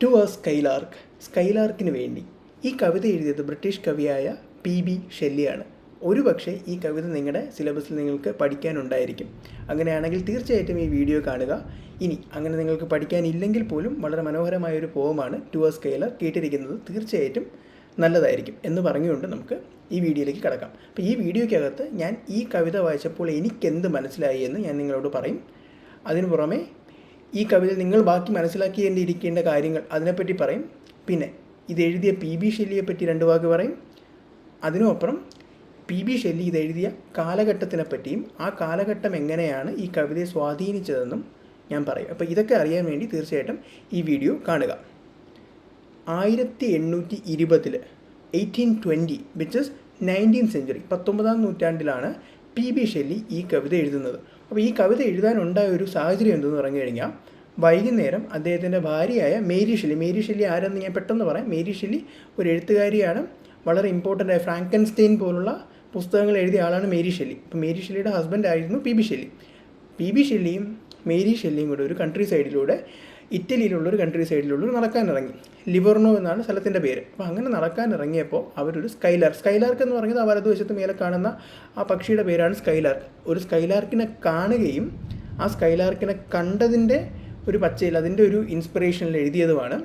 To A skylark, സ്കൈലാർക്കിന് വേണ്ടി. ഈ കവിത എഴുതിയത് ബ്രിട്ടീഷ് കവിയായ PB ഷെല്ലിയാണ്. ഒരുപക്ഷെ ഈ കവിത നിങ്ങളുടെ സിലബസിൽ നിങ്ങൾക്ക് പഠിക്കാനുണ്ടായിരിക്കും. അങ്ങനെയാണെങ്കിൽ തീർച്ചയായിട്ടും ഈ വീഡിയോ കാണുക. ഇനി അങ്ങനെ നിങ്ങൾക്ക് പഠിക്കാനില്ലെങ്കിൽ പോലും വളരെ മനോഹരമായൊരു പോമാണ് ടു എ സ്കൈലാർ. കേട്ടിരിക്കുന്നത് തീർച്ചയായിട്ടും നല്ലതായിരിക്കും എന്ന് പറഞ്ഞുകൊണ്ട് നമുക്ക് ഈ വീഡിയോയിലേക്ക് കടക്കാം. അപ്പോൾ ഈ വീഡിയോയ്ക്കകത്ത് ഞാൻ ഈ കവിത വായിച്ചപ്പോൾ എനിക്കെന്ത് മനസ്സിലായി എന്ന് ഞാൻ നിങ്ങളോട് പറയും. അതിനു പുറമെ ഈ കവിത നിങ്ങൾ ബാക്കി മനസ്സിലാക്കിയിരിക്കേണ്ട കാര്യങ്ങൾ അതിനെപ്പറ്റി പറയും. പിന്നെ ഇതെഴുതിയ PB ഷെല്ലിയെപ്പറ്റി 2 വാക്ക് പറയും. അതിനുമപ്പുറം PB ഷെല്ലി ഇതെഴുതിയ കാലഘട്ടത്തിനെപ്പറ്റിയും ആ കാലഘട്ടം എങ്ങനെയാണ് ഈ കവിതയെ സ്വാധീനിച്ചതെന്നും ഞാൻ പറയും. അപ്പോൾ ഇതൊക്കെ അറിയാൻ വേണ്ടി തീർച്ചയായിട്ടും ഈ വീഡിയോ കാണുക. 1820 1820 വിച്ച് ഇസ് 19th century, 19ാം നൂറ്റാണ്ടിലാണ് PB ഷെല്ലി ഈ കവിത എഴുതുന്നത്. അപ്പോൾ ഈ കവിത എഴുതാനുണ്ടായ ഒരു സാഹചര്യം എന്തെന്ന് പറഞ്ഞു കഴിഞ്ഞാൽ, വൈകുന്നേരം അദ്ദേഹത്തിൻ്റെ ഭാര്യയായ മേരി ഷെല്ലി ആരെന്ന് ഞാൻ പെട്ടെന്ന് പറയാം. മേരി ഷെല്ലി ഒരു എഴുത്തുകാരിയാണ്. വളരെ ഇമ്പോർട്ടൻ്റ് ആയ ഫ്രാങ്കൻസ്റ്റൈൻ പോലുള്ള പുസ്തകങ്ങൾ എഴുതിയ ആളാണ് മേരി ഷെല്ലി. അപ്പോൾ മേരി ഷെല്ലിയുടെ ഹസ്ബൻഡ് ആയിരുന്നു PB ഷെല്ലി. PB ഷെല്ലിയും മേരി ഷെല്ലിയും കൂടെ ഒരു കൺട്രി സൈഡിലൂടെ, ഇറ്റലിയിലുള്ളൊരു കൺട്രി സൈഡിലുള്ള നടക്കാനിറങ്ങി. ലിവർണോ എന്നാണ് സ്ഥലത്തിൻ്റെ പേര്. അപ്പോൾ അങ്ങനെ നടക്കാനിറങ്ങിയപ്പോൾ അവരൊരു സ്കൈലാർക്ക് എന്ന് പറഞ്ഞത് ആ വലതുവശത്ത് മേലെ കാണുന്ന ആ പക്ഷിയുടെ പേരാണ് സ്കൈലാർക്ക്. ഒരു സ്കൈലാർക്കിനെ കാണുകയും ആ സ്കൈലാർക്കിനെ കണ്ടതിൻ്റെ ഒരു പച്ചയിൽ, അതിൻ്റെ ഒരു ഇൻസ്പിറേഷനിൽ എഴുതിയതുമാണ്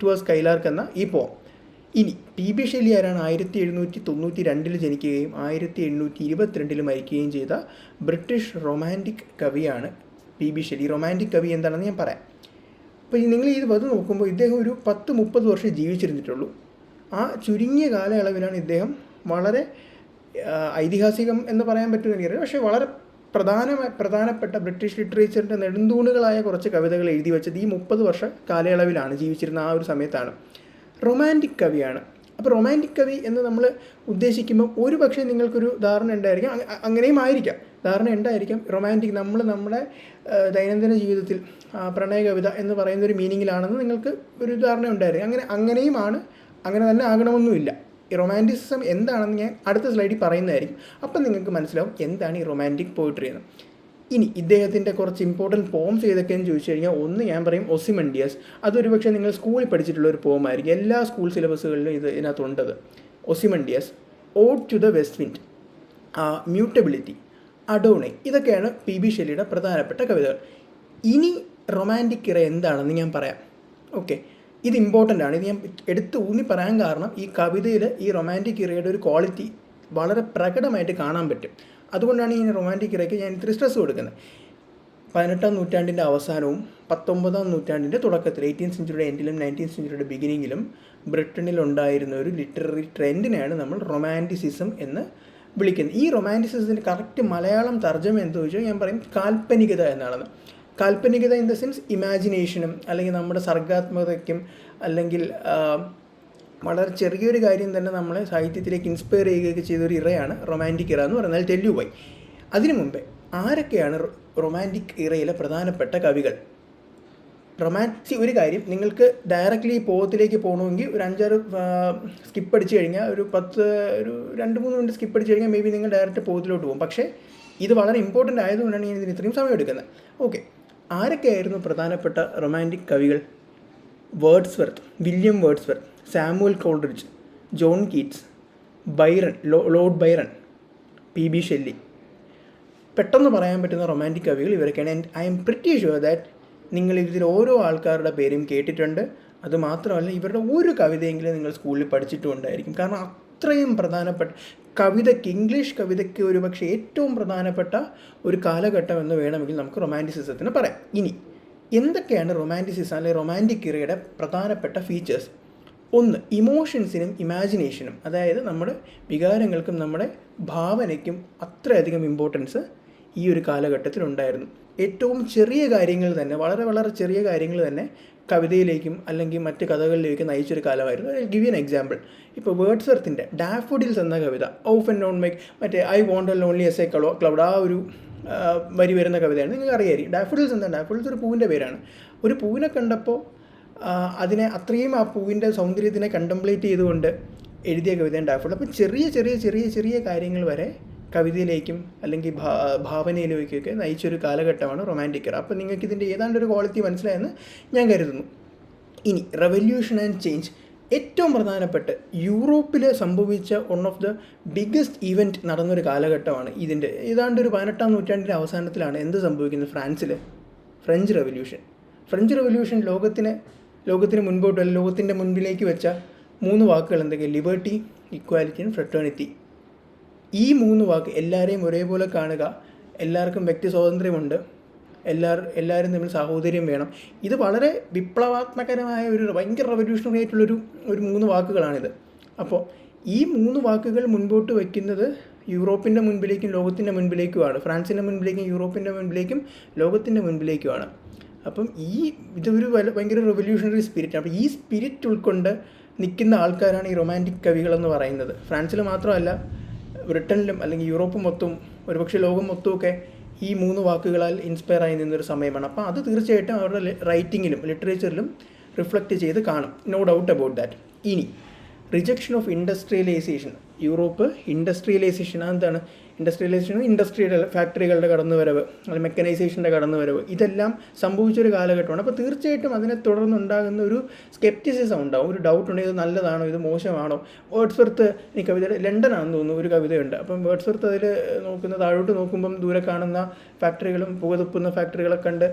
ടു എ സ്കൈലാർക്ക് എന്ന ഈ പോം. ഇനി PB ഷെല്ലി ആരാണ്? 1792 ജനിക്കുകയും 1822 മരിക്കുകയും ചെയ്ത ബ്രിട്ടീഷ് റൊമാൻറ്റിക് കവിയാണ് PB ഷെല്ലി. റൊമാൻറ്റിക് കവി എന്താണെന്ന് ഞാൻ പറയാം. അപ്പോൾ നിങ്ങൾ ഇത് വന്ന് നോക്കുമ്പോൾ ഇദ്ദേഹം ഒരു 10-30 വർഷം ജീവിച്ചിരുന്നിട്ടുള്ളൂ. ആ ചുരുങ്ങിയ കാലയളവിലാണ് ഇദ്ദേഹം വളരെ ഐതിഹാസികം എന്ന് പറയാൻ പറ്റുമെന്ന് എനിക്കറിയാം, പക്ഷേ വളരെ പ്രധാനപ്പെട്ട ബ്രിട്ടീഷ് ലിറ്ററേച്ചറിൻ്റെ നെടുന്തൂണുകളായ കുറച്ച് കവിതകൾ എഴുതി വെച്ചത് ഈ 30 വർഷ കാലയളവിലാണ്, ജീവിച്ചിരുന്ന ആ ഒരു സമയത്താണ്. റൊമാൻറ്റിക് കവിയാണ്. അപ്പോൾ റൊമാൻറ്റിക് കവി എന്ന് നമ്മൾ ഉദ്ദേശിക്കുമ്പോൾ ഒരു പക്ഷേ നിങ്ങൾക്കൊരു ധാരണ ഉണ്ടായിരിക്കാം, അങ്ങനെയും ആയിരിക്കാം, ധാരണ ഉണ്ടായിരിക്കാം റൊമാൻറ്റിക് നമ്മുടെ ദൈനംദിന ജീവിതത്തിൽ പ്രണയ കവിത എന്ന് പറയുന്നൊരു മീനിങ്ങിലാണെന്ന് നിങ്ങൾക്ക് ഒരു ധാരണ ഉണ്ടായിരിക്കും. അങ്ങനെയുമാണ്, അങ്ങനെ തന്നെ ആകണമെന്നുമില്ല. ഈ റൊമാൻറ്റിസിസം എന്താണെന്ന് ഞാൻ അടുത്ത സ്ലൈഡിൽ പറയുന്നതായിരിക്കും. അപ്പം നിങ്ങൾക്ക് മനസ്സിലാവും എന്താണ് ഈ റൊമാൻറ്റിക് പോയിട്രി എന്ന്. ഇനി ഇദ്ദേഹത്തിൻ്റെ കുറച്ച് ഇമ്പോർട്ടൻറ്റ് പോംസ് ഏതൊക്കെയെന്ന് ചോദിച്ചു കഴിഞ്ഞാൽ, ഒന്ന് ഞാൻ പറയും ഒസിമണ്ടിയസ്. അതൊരു പക്ഷേ നിങ്ങൾ സ്കൂളിൽ പഠിച്ചിട്ടുള്ള ഒരു പോമായിരിക്കും. എല്ലാ സ്കൂൾ സിലബസുകളിലും ഇതിനകത്തുണ്ടത്. Ozymandias, ode to the west wind, mutability, Adonais, ഇതൊക്കെയാണ് PB ഷെല്ലിയുടെ പ്രധാനപ്പെട്ട കവിതകൾ. ഇനി റൊമാൻറ്റിക് ഇറ എന്താണെന്ന് ഞാൻ പറയാം. ഓക്കെ, ഇത് ഇമ്പോർട്ടൻ്റ് ആണ്. ഇത് ഞാൻ എടുത്ത് ഊന്നി പറയാൻ കാരണം ഈ കവിതയിൽ ഈ റൊമാൻറ്റിക് ഇറയുടെ ഒരു ക്വാളിറ്റി വളരെ പ്രകടമായിട്ട് കാണാൻ പറ്റും. അതുകൊണ്ടാണ് ഈ റൊമാൻറ്റിക് ഇറയ്ക്ക് ഞാൻ ഇത്തിരി സ്ട്രെസ് കൊടുക്കുന്നത്. 18ാം നൂറ്റാണ്ടിൻ്റെ അവസാനവും 19ാം നൂറ്റാണ്ടിൻ്റെ തുടക്കത്തിൽ, 18th century എൻഡിലും 19th century ബിഗിനിങ്ങിലും ബ്രിട്ടനിലുണ്ടായിരുന്ന ഒരു ലിറ്റററി ട്രെൻഡിനെയാണ് നമ്മൾ റൊമാൻറ്റിസിസം എന്ന് വിളിക്കുന്നത്. ഈ റൊമാൻറ്റിസിസത്തിൻ്റെ കറക്റ്റ് മലയാളം തർജ്ജമ എന്ന് ചോദിച്ചാൽ ഞാൻ പറയും കാൽപ്പനികത എന്നാണ്. കാൽപ്പനികത ഇൻ ദ സെൻസ് ഇമാജിനേഷനും അല്ലെങ്കിൽ നമ്മുടെ സർഗാത്മകതയ്ക്കും അല്ലെങ്കിൽ വളരെ ചെറിയൊരു കാര്യം തന്നെ നമ്മളെ സാഹിത്യത്തിലേക്ക് ഇൻസ്പയർ ചെയ്യുകയൊക്കെ ചെയ്തൊരു ഇറയാണ് റൊമാൻറ്റിക് ഇറ എന്ന് പറഞ്ഞാൽ. Tell you why. അതിനു മുമ്പേ ആരൊക്കെയാണ് റൊമാൻറ്റിക് ഇറയിലെ പ്രധാനപ്പെട്ട കവികൾ? ഒരു കാര്യം, നിങ്ങൾക്ക് ഡയറക്റ്റ്ലി പോത്തിലേക്ക് പോകണമെങ്കിൽ ഒരു 5-6 സ്കിപ്പ് അടിച്ച് കഴിഞ്ഞാൽ ഒരു 2-3 മിനിറ്റ് സ്കിപ്പ് അടിച്ച് കഴിഞ്ഞാൽ മേ ബി നിങ്ങൾ ഡയറക്റ്റ് പോത്തിലോട്ട് പോകും. പക്ഷേ ഇത് വളരെ ഇമ്പോർട്ടൻ്റ് ആയതുകൊണ്ടാണ് ഞാൻ ഇതിന് ഇത്രയും സമയം എടുക്കുന്നത്. ഓക്കെ, ആരൊക്കെയായിരുന്നു പ്രധാനപ്പെട്ട റൊമാൻറ്റിക് കവികൾ? Wordsworth, William Wordsworth, Samuel Coleridge, John Keats, Byron, Lord Byron, PB Shelley. പെട്ടെന്ന് പറയാൻ പറ്റുന്ന റൊമാൻറ്റിക് കവികൾ ഇവരൊക്കെയാണ്. And I am pretty sure that നിങ്ങൾ ഇതിൽ ഓരോ ആൾക്കാരുടെ പേരും കേട്ടിട്ടുണ്ട്. അതുമാത്രമല്ല ഇവരുടെ ഒരു കവിതയെങ്കിലും നിങ്ങൾ സ്കൂളിൽ പഠിച്ചിട്ടുണ്ടായിരിക്കും. കാരണം അത്രയും പ്രധാനപ്പെട്ട കവിതയ്ക്ക്, ഇംഗ്ലീഷ് കവിതയ്ക്ക് ഒരു പക്ഷേ ഏറ്റവും പ്രധാനപ്പെട്ട ഒരു കാലഘട്ടം എന്ന് വേണമെങ്കിൽ നമുക്ക് റൊമാൻറ്റിസിസത്തിന് പറയാം. ഇനി എന്തൊക്കെയാണ് റൊമാൻറ്റിസിസം അല്ലെങ്കിൽ റൊമാൻറ്റിക് ഇറയുടെ പ്രധാനപ്പെട്ട ഫീച്ചേഴ്സ്? ഒന്ന്, ഇമോഷൻസിനും ഇമാജിനേഷനും, അതായത് നമ്മുടെ വികാരങ്ങൾക്കും നമ്മുടെ ഭാവനയ്ക്കും അത്രയധികം ഇമ്പോർട്ടൻസ് ഈ ഒരു കാലഘട്ടത്തിൽ ഉണ്ടായിരുന്നു. ഏറ്റവും ചെറിയ കാര്യങ്ങൾ തന്നെ, വളരെ ചെറിയ കാര്യങ്ങൾ തന്നെ കവിതയിലേക്കും അല്ലെങ്കിൽ മറ്റ് കഥകളിലേക്കും നയിച്ചൊരു കാലമായിരുന്നു. Give you an example. ഇപ്പോൾ വേർഡ്സ്വർത്തിൻ്റെ ഡാഫോഡിൽസ് എന്ന കവിത, ഓഫ് ആൻഡ് നോൺ മേക്ക്, മറ്റേ I won't A lonely S A cloud, ആ ഒരു വരി വരുന്ന കവിതയാണ്. നിങ്ങൾക്ക് അറിയാം ഡാഫോഡിൽസ് എന്താ? ഡാഫോഡിൽസ് ഒരു പൂവിൻ്റെ പേരാണ്. ഒരു പൂവിനെ കണ്ടപ്പോൾ അതിനെ അത്രയും ആ പൂവിൻ്റെ സൗന്ദര്യത്തിനെ കണ്ടംപ്ലേറ്റ് ചെയ്തുകൊണ്ട് എഴുതിയ കവിതയാണ് ഡാഫോഡിൽ. അപ്പോൾ ചെറിയ കാര്യങ്ങൾ വരെ കവിതയിലേക്കും അല്ലെങ്കിൽ ഭാവനയിലേക്കൊക്കെ നയിച്ചൊരു കാലഘട്ടമാണ് റൊമാൻറ്റിക് ഇറ. അപ്പോൾ നിങ്ങൾക്ക് ഇതിൻ്റെ ഏതാണ്ടൊരു ക്വാളിറ്റി മനസ്സിലായെന്ന് ഞാൻ കരുതുന്നു. ഇനി റെവല്യൂഷൻ ആൻഡ് ചേഞ്ച്. ഏറ്റവും പ്രധാനപ്പെട്ട് യൂറോപ്പിൽ സംഭവിച്ച one of the biggest event നടന്നൊരു കാലഘട്ടമാണ് ഇതിൻ്റെ. ഏതാണ്ട് ഒരു 18-ാം നൂറ്റാണ്ടിൻ്റെ അവസാനത്തിലാണ് എന്ത് സംഭവിക്കുന്നത്? ഫ്രാൻസിൽ ഫ്രഞ്ച് റെവല്യൂഷൻ. ഫ്രഞ്ച് റെവല്യൂഷൻ ലോകത്തിന് മുൻപോട്ട് ലോകത്തിൻ്റെ മുൻപിലേക്ക് വെച്ച 3 വാക്കുകൾ എന്തൊക്കെയാണ്? Liberty, equality and fraternity. ഈ 3 വാക്ക്, എല്ലാവരെയും ഒരേപോലെ കാണുക, എല്ലാവർക്കും വ്യക്തി സ്വാതന്ത്ര്യമുണ്ട്, എല്ലാവരും തമ്മിൽ സാഹോദര്യം വേണം. ഇത് വളരെ വിപ്ലവാത്മകരമായ ഭയങ്കര റെവല്യൂഷണറി ആയിട്ടുള്ളൊരു 3 വാക്കുകളാണിത്. അപ്പോൾ ഈ 3 വാക്കുകൾ മുൻപോട്ട് വയ്ക്കുന്നത് യൂറോപ്പിൻ്റെ മുൻപിലേക്കും ലോകത്തിൻ്റെ മുൻപിലേക്കുമാണ്. ഫ്രാൻസിൻ്റെ മുൻപിലേക്കും യൂറോപ്പിൻ്റെ മുൻപിലേക്കും ലോകത്തിൻ്റെ മുൻപിലേക്കുമാണ്. അപ്പം ഇതൊരു ഭയങ്കര റെവല്യൂഷണറി സ്പിരിറ്റ്. അപ്പോൾ ഈ സ്പിരിറ്റ് ഉൾക്കൊണ്ട് നിൽക്കുന്ന ആൾക്കാരാണ് ഈ റൊമാൻറ്റിക് കവികളെന്ന് പറയുന്നത്. ഫ്രാൻസിൽ മാത്രമല്ല, ബ്രിട്ടനിലും അല്ലെങ്കിൽ യൂറോപ്പ് മൊത്തവും ഒരുപക്ഷെ ലോകം മൊത്തമൊക്കെ ഈ 3 വാക്കുകളാൽ ഇൻസ്പയർ ആയി നിന്നൊരു സമയമാണ്. അപ്പോൾ അത് തീർച്ചയായിട്ടും അവരുടെ റൈറ്റിങ്ങിലും ലിറ്ററേച്ചറിലും റിഫ്ലക്റ്റ് ചെയ്ത് കാണും. No doubt about that. ഇനി rejection of industrialisation. Europe industrialisation, എന്താണ് ഇൻഡസ്ട്രിയലൈസേഷൻ? ഇൻഡസ്ട്രിയുടെ ഫാക്ടറികളുടെ കടന്നുവരവ്, അല്ലെങ്കിൽ മെക്കനൈസേഷൻ്റെ കടന്നുവരവ്, ഇതെല്ലാം സംഭവിച്ചൊരു കാലഘട്ടമാണ്. അപ്പോൾ തീർച്ചയായിട്ടും അതിനെ തുടർന്നുണ്ടാകുന്ന ഒരു സ്കെപ്റ്റിസിസം ഉണ്ടാവും, ഒരു ഡൗട്ട് ഉണ്ട്, ഇത് നല്ലതാണോ, ഇത് മോശമാണോ. വേർഡ്സ്വർത്ത് ഈ കവിതയുടെ ലണ്ടനാണെന്ന് തോന്നുന്നു ഒരു കവിതയുണ്ട്. അപ്പം വേർഡ്സ്വർത്ത് അതിൽ താഴോട്ട് നോക്കുമ്പം ദൂരെ കാണുന്ന ഫാക്ടറികളും പുകതുപ്പുന്ന ഫാക്ടറികളൊക്കെ കണ്ട്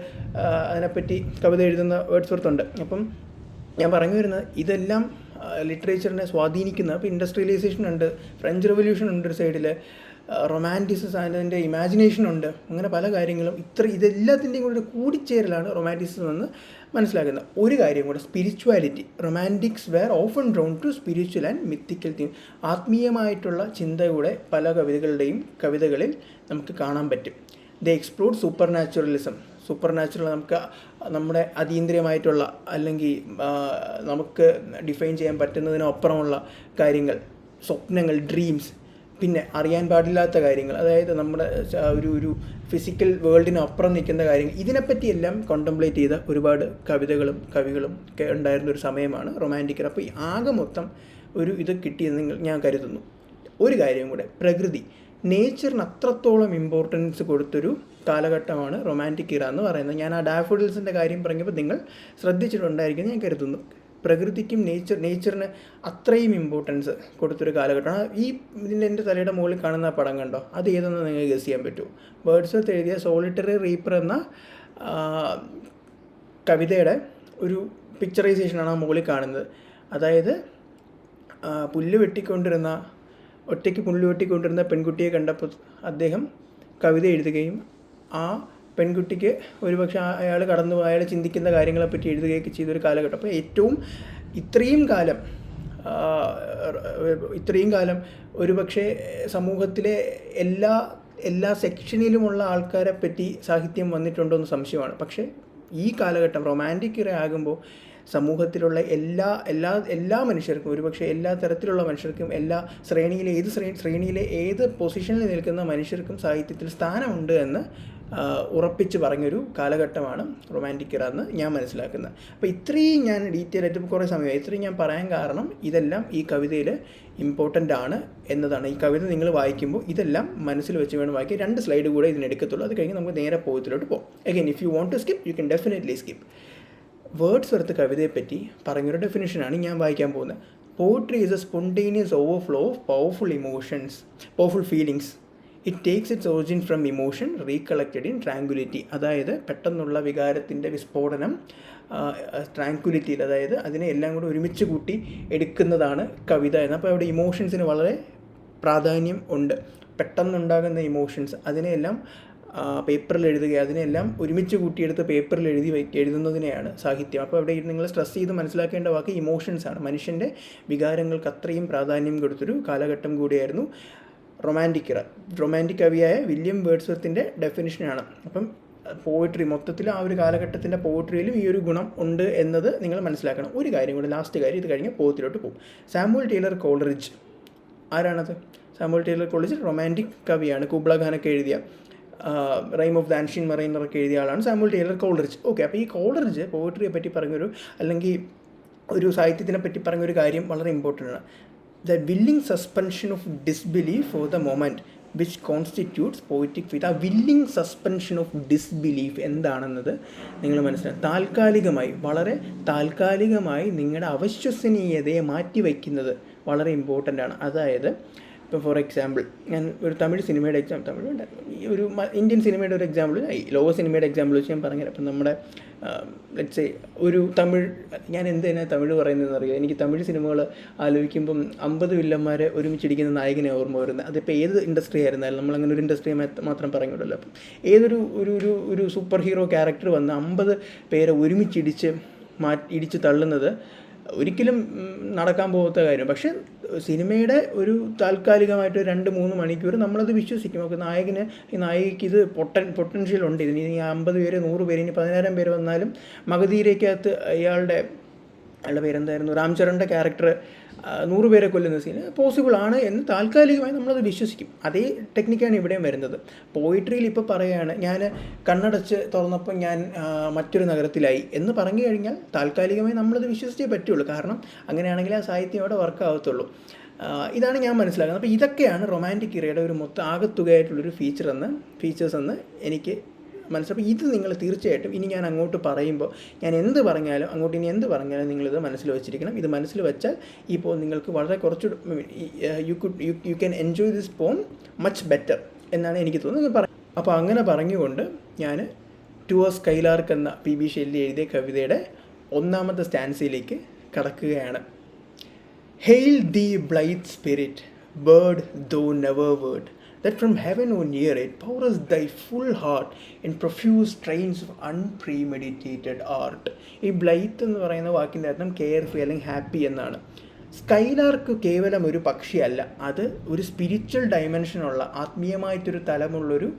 അതിനെപ്പറ്റി കവിത എഴുതുന്ന വേർഡ്സ്വർത്തുണ്ട്. അപ്പം ഞാൻ പറഞ്ഞു വരുന്നത് ഇതെല്ലാം ലിറ്ററേച്ചറിനെ സ്വാധീനിക്കുന്ന. അപ്പോൾ ഇൻഡസ്ട്രിയലൈസേഷൻ ഉണ്ട്, ഫ്രഞ്ച് റെവല്യൂഷൻ ഉണ്ട് ഒരു സൈഡിൽ, റൊമാൻറ്റിസിസം, അതിൻ്റെ ഇമാജിനേഷൻ ഉണ്ട്, അങ്ങനെ പല കാര്യങ്ങളും. ഇതെല്ലാത്തിൻ്റെയും കൂടെ ഒരു കൂടിച്ചേരലാണ് റൊമാൻറ്റിസിസം എന്ന് മനസ്സിലാക്കുന്നത്. ഒരു കാര്യം കൂടെ, spirituality. Romantics were often drawn to spiritual and mythical theme. ആത്മീയമായിട്ടുള്ള ചിന്തയുടെ പല കവിതകളിൽ നമുക്ക് കാണാൻ പറ്റും. They explored supernaturalism. Supernatural നമ്മുടെ അതീന്ദ്രിയമായിട്ടുള്ള അല്ലെങ്കിൽ നമുക്ക് ഡിഫൈൻ ചെയ്യാൻ പറ്റുന്നതിനപ്പുറമുള്ള കാര്യങ്ങൾ, സ്വപ്നങ്ങൾ, ഡ്രീംസ്, പിന്നെ അറിയാൻ പാടില്ലാത്ത കാര്യങ്ങൾ, അതായത് നമ്മുടെ ഒരു ഫിസിക്കൽ വേൾഡിനപ്പുറം നിൽക്കുന്ന കാര്യങ്ങൾ, ഇതിനെപ്പറ്റിയെല്ലാം കോണ്ടംപ്ലേറ്റ് ചെയ്ത ഒരുപാട് കവികളും ഒക്കെ ഉണ്ടായിരുന്നൊരു സമയമാണ് റൊമാൻറ്റിക്. അപ്പോൾ ഈ ആകെ മൊത്തം ഇത് കിട്ടിയെന്ന് ഞാൻ കരുതുന്നു. ഒരു കാര്യം കൂടെ, പ്രകൃതി, നേച്ചറിന് അത്രത്തോളം ഇമ്പോർട്ടൻസ് കൊടുത്തൊരു കാലഘട്ടമാണ് റൊമാൻറ്റിക് ഇറ എന്ന് പറയുന്നത്. ഞാൻ ആ ഡാഫോഡിൽസിൻ്റെ കാര്യം പറഞ്ഞപ്പോൾ നിങ്ങൾ ശ്രദ്ധിച്ചിട്ടുണ്ടായിരിക്കും ഞാൻ കരുതുന്നു. പ്രകൃതിക്കും നേച്ചറിന് അത്രയും ഇമ്പോർട്ടൻസ് കൊടുത്തൊരു കാലഘട്ടമാണ്. എൻ്റെ തലയുടെ മുകളിൽ കാണുന്ന പടം കണ്ടോ, അത് ഏതെന്ന് നിങ്ങൾക്ക് ഗസ് ചെയ്യാൻ പറ്റുമോ? വേർഡ്സ്വർത്ത് എഴുതിയ സോളിറ്ററി റീപ്പർ എന്ന കവിതയുടെ ഒരു പിക്ചറൈസേഷനാണ് ആ മുകളിൽ കാണുന്നത്. അതായത് ഒറ്റയ്ക്ക് പുല്ല് വെട്ടിക്കൊണ്ടിരുന്ന പെൺകുട്ടിയെ കണ്ടപ്പോൾ അദ്ദേഹം കവിത എഴുതുകയും ആ പെൺകുട്ടിക്ക് ഒരുപക്ഷെ അയാൾ ചിന്തിക്കുന്ന കാര്യങ്ങളെപ്പറ്റി എഴുതുകയൊക്കെ ചെയ്തൊരു കാലഘട്ടം. അപ്പോൾ ഇത്രയും കാലം ഒരുപക്ഷെ സമൂഹത്തിലെ എല്ലാ സെക്ഷനിലുമുള്ള ആൾക്കാരെ പറ്റി സാഹിത്യം വന്നിട്ടുണ്ടോ എന്ന് സംശയമാണ്. പക്ഷേ ഈ കാലഘട്ടം റൊമാൻറ്റിക് ഇറ ആകുമ്പോൾ സമൂഹത്തിലുള്ള എല്ലാ മനുഷ്യർക്കും, ഒരുപക്ഷെ എല്ലാ തരത്തിലുള്ള മനുഷ്യർക്കും, എല്ലാ ശ്രേണിയിലെ ഏത് പൊസിഷനിൽ നിൽക്കുന്ന മനുഷ്യർക്കും സാഹിത്യത്തിൽ സ്ഥാനമുണ്ട് എന്ന് ഉറപ്പിച്ച് പറഞ്ഞൊരു കാലഘട്ടമാണ് റൊമാൻറ്റിക് ഇറ എന്ന് ഞാൻ മനസ്സിലാക്കുന്നത്. അപ്പോൾ ഇത്രയും ഞാൻ ഡീറ്റെയിൽ ആയിട്ട് കുറേ സമയമായി ഇത്രയും ഞാൻ പറയാൻ കാരണം ഇതെല്ലാം ഈ കവിതയിൽ ഇമ്പോർട്ടൻ്റ് ആണ് എന്നതാണ്. ഈ കവിത നിങ്ങൾ വായിക്കുമ്പോൾ ഇതെല്ലാം മനസ്സിൽ വെച്ച് വേണം വായിക്കുക. 2 സ്ലൈഡ് കൂടെ ഇതിനെടുക്കത്തുള്ളൂ, അത് കഴിഞ്ഞ് നമുക്ക് നേരെ പോയത്തിലോട്ട് പോകും. Again if you want to skip you can definitely skip. Wordsworth കവിതയെപ്പറ്റി പറഞ്ഞൊരു ഡെഫിനിഷനാണ് ഞാൻ വായിക്കാൻ പോകുന്നത്. Poetry is a spontaneous overflow of powerful feelings. It takes its origin from emotion recollected in tranquillity. അതായത് പെട്ടെന്നുള്ള വികാരത്തിൻ്റെ വിസ്ഫോടനം ട്രാങ്കുലിറ്റിയിൽ, അതായത് അതിനെ എല്ലാം കൂടെ ഒരുമിച്ച് കൂട്ടി എടുക്കുന്നതാണ് കവിത എന്ന്. അപ്പോൾ അവിടെ ഇമോഷൻസിന് വളരെ പ്രാധാന്യം ഉണ്ട്. പെട്ടെന്നുണ്ടാകുന്ന ഇമോഷൻസ് അതിനെയെല്ലാം പേപ്പറിൽ എഴുതുക, അതിനെല്ലാം ഒരുമിച്ച് കൂട്ടിയെടുത്ത് പേപ്പറിൽ എഴുതുന്നതിനെയാണ് സാഹിത്യം. അപ്പോൾ അവിടെ നിങ്ങൾ സ്ട്രെസ് ചെയ്ത് മനസ്സിലാക്കേണ്ട വാക്ക് ഇമോഷൻസാണ്. മനുഷ്യൻ്റെ വികാരങ്ങൾക്ക് അത്രയും പ്രാധാന്യം കൊടുത്തൊരു കാലഘട്ടം കൂടിയായിരുന്നു റൊമാൻറ്റിക് ഇറ. റൊമാൻറ്റിക് കവിയായ വില്യം വേർഡ്സ്വർത്തിൻ്റെ ഡെഫിനിഷനാണ്. അപ്പം പോയിട്രി മൊത്തത്തിൽ ആ ഒരു കാലഘട്ടത്തിൻ്റെ പോയിട്രിയിലും ഈ ഒരു ഗുണം ഉണ്ട് എന്നത് നിങ്ങൾ മനസ്സിലാക്കണം. ഒരു കാര്യം കൂടെ, ലാസ്റ്റ് കാര്യം, ഇത് കഴിഞ്ഞ് പോത്തിലോട്ട് പോകും. Samuel Taylor Coleridge. ആരാണത്? സാമുവൽ ടൈലർ കോളറിഡ്ജ് റൊമാൻറ്റിക് കവിയാണ്. കുബ്ല ഖാനൊക്കെ എഴുതിയ റൈം ഓഫ് ദ ആൻഷ്യൻ മറൈനറൊക്കെ എഴുതിയ ആളാണ് സാമുവൽ ടൈലർ കോളറിഡ്ജ്. ഓക്കെ, അപ്പോൾ ഈ കോളറിഡ്ജ് പോയിട്രിയെ പറ്റി പറഞ്ഞൊരു, അല്ലെങ്കിൽ ഒരു സാഹിത്യത്തിനെ പറ്റി പറഞ്ഞൊരു കാര്യം വളരെ ഇമ്പോർട്ടൻ്റ് ആണ്. The willing suspension of disbelief for the moment which constitutes poetic faith. ആ വില്ലിങ് സസ്പെൻഷൻ ഓഫ് ഡിസ്ബിലീഫ് എന്താണെന്നത് നിങ്ങൾ മനസ്സിലാക്കും. താൽക്കാലികമായി, വളരെ താൽക്കാലികമായി നിങ്ങളുടെ അവിശ്വസനീയതയെ മാറ്റിവെക്കുന്നത് വളരെ ഇമ്പോർട്ടൻ്റ് ആണ്. അതായത് ഇപ്പോൾ ഫോർ എക്സാമ്പിൾ ഞാൻ ഒരു തമിഴ് സിനിമയുടെ ഈ ഒരു ഇന്ത്യൻ സിനിമയുടെ ഒരു എക്സാമ്പിൾ, ലോക സിനിമയുടെ എക്സാമ്പിൾ വെച്ച് ഞാൻ പറഞ്ഞുതരാം. അപ്പം നമ്മുടെ ലെറ്റ്സ് ഒരു തമിഴ്, ഞാൻ എന്തിനാണ് തമിഴ് പറയുന്നതെന്ന് അറിയാം. എനിക്ക് തമിഴ് സിനിമകൾ ആലോചിക്കുമ്പം 50 വില്ലന്മാരെ ഒരുമിച്ചിരിക്കുന്ന നായകനെ ഓർമ്മ വരുന്നത്. അതിപ്പോൾ ഏത് ഇൻഡസ്ട്രി ആയിരുന്നാലും നമ്മളങ്ങനെ ഒരു ഇൻഡസ്ട്രി മാത്രം പറയുന്നുണ്ടല്ലോ. അപ്പം ഏതൊരു ഒരു സൂപ്പർ ഹീറോ ക്യാരക്ടർ വന്ന് 50 പേരെ ഇടിച്ച് തള്ളുന്നത് ഒരിക്കലും നടക്കാൻ പോകാത്ത കാര്യം. പക്ഷേ സിനിമയുടെ ഒരു താൽക്കാലികമായിട്ട് 2-3 മണിക്കൂർ നമ്മളത് വിശ്വസിക്കും. നമുക്ക് ഈ നായികയ്ക്ക് ഇത് പൊട്ടൻഷ്യൽ ഉണ്ട്, ഇതിന് 50 പേര് 100 പേര് ഇനി 10,000 പേര് വന്നാലും മഗധീരയ്ക്കകത്ത് അയാളുടെ പേരെന്തായിരുന്നു, രാം ചരണിൻ്റെ ക്യാരക്ടർ 100 പേരെ കൊല്ലുന്ന സീന് പോസിബിൾ ആണ് എന്ന് താൽക്കാലികമായി നമ്മളത് വിശ്വസിക്കും. അതേ ടെക്നിക്കാണ് ഇവിടെയും വരുന്നത്. പോയിട്രിയിൽ ഇപ്പോൾ പറയുകയാണ്, ഞാൻ കണ്ണടച്ച് തുറന്നപ്പോൾ ഞാൻ മറ്റൊരു നഗരത്തിലായി എന്ന് പറഞ്ഞു കഴിഞ്ഞാൽ താൽക്കാലികമായി നമ്മളത് വിശ്വസിച്ചേ പറ്റുള്ളൂ. കാരണം അങ്ങനെയാണെങ്കിൽ ആ സാഹിത്യം അവിടെ വർക്ക് ആവത്തുള്ളൂ. ഇതാണ് ഞാൻ മനസ്സിലാക്കുന്നത്. അപ്പോൾ ഇതൊക്കെയാണ് റൊമാൻറ്റിക് ഇറയുടെ ഒരു മൊത്തം ആകത്തുകയായിട്ടുള്ളൊരു ഫീച്ചേഴ്സ് എന്ന് എനിക്ക് മനസ്സിലാവും. ഇത് നിങ്ങൾ തീർച്ചയായിട്ടും ഇനി ഞാൻ അങ്ങോട്ട് പറയുമ്പോൾ ഞാൻ എന്ത് പറഞ്ഞാലും നിങ്ങളിത് മനസ്സിൽ വെച്ചിരിക്കണം. ഇത് മനസ്സിൽ വെച്ചാൽ ഇപ്പോൾ നിങ്ങൾക്ക് വളരെ കുറച്ചുകൂടി യു ക്യാൻ എൻജോയ് ദിസ് പോം മച്ച് ബെറ്റർ എന്നാണ് എനിക്ക് തോന്നുന്നത്. അപ്പോൾ അങ്ങനെ പറഞ്ഞുകൊണ്ട് ഞാൻ ടുവേഴ്സ് സ്കൈലാർക്ക് എന്ന PB ഷെല്ലി എഴുതിയ കവിതയുടെ 1ാമത്തെ സ്റ്റാൻസിയിലേക്ക് കടക്കുകയാണ്. Hail thee blithe spirit, bird though never word, that from heaven or near it pourest thy full heart in profuse strains of unpremeditated art. ഈ ബ്ലൈത്ത് എന്ന് പറയുന്ന വാക്കിൻ്റെ അർത്ഥം കെയർ ഫ്രീ അല്ലെങ്കിൽ ഹാപ്പി എന്നാണ്. സ്കൈലാർക്ക് കേവലം ഒരു പക്ഷിയല്ല, അത് ഒരു സ്പിരിച്വൽ ഡയമെൻഷനുള്ള ആത്മീയമായിട്ടൊരു തലമുള്ളൊരു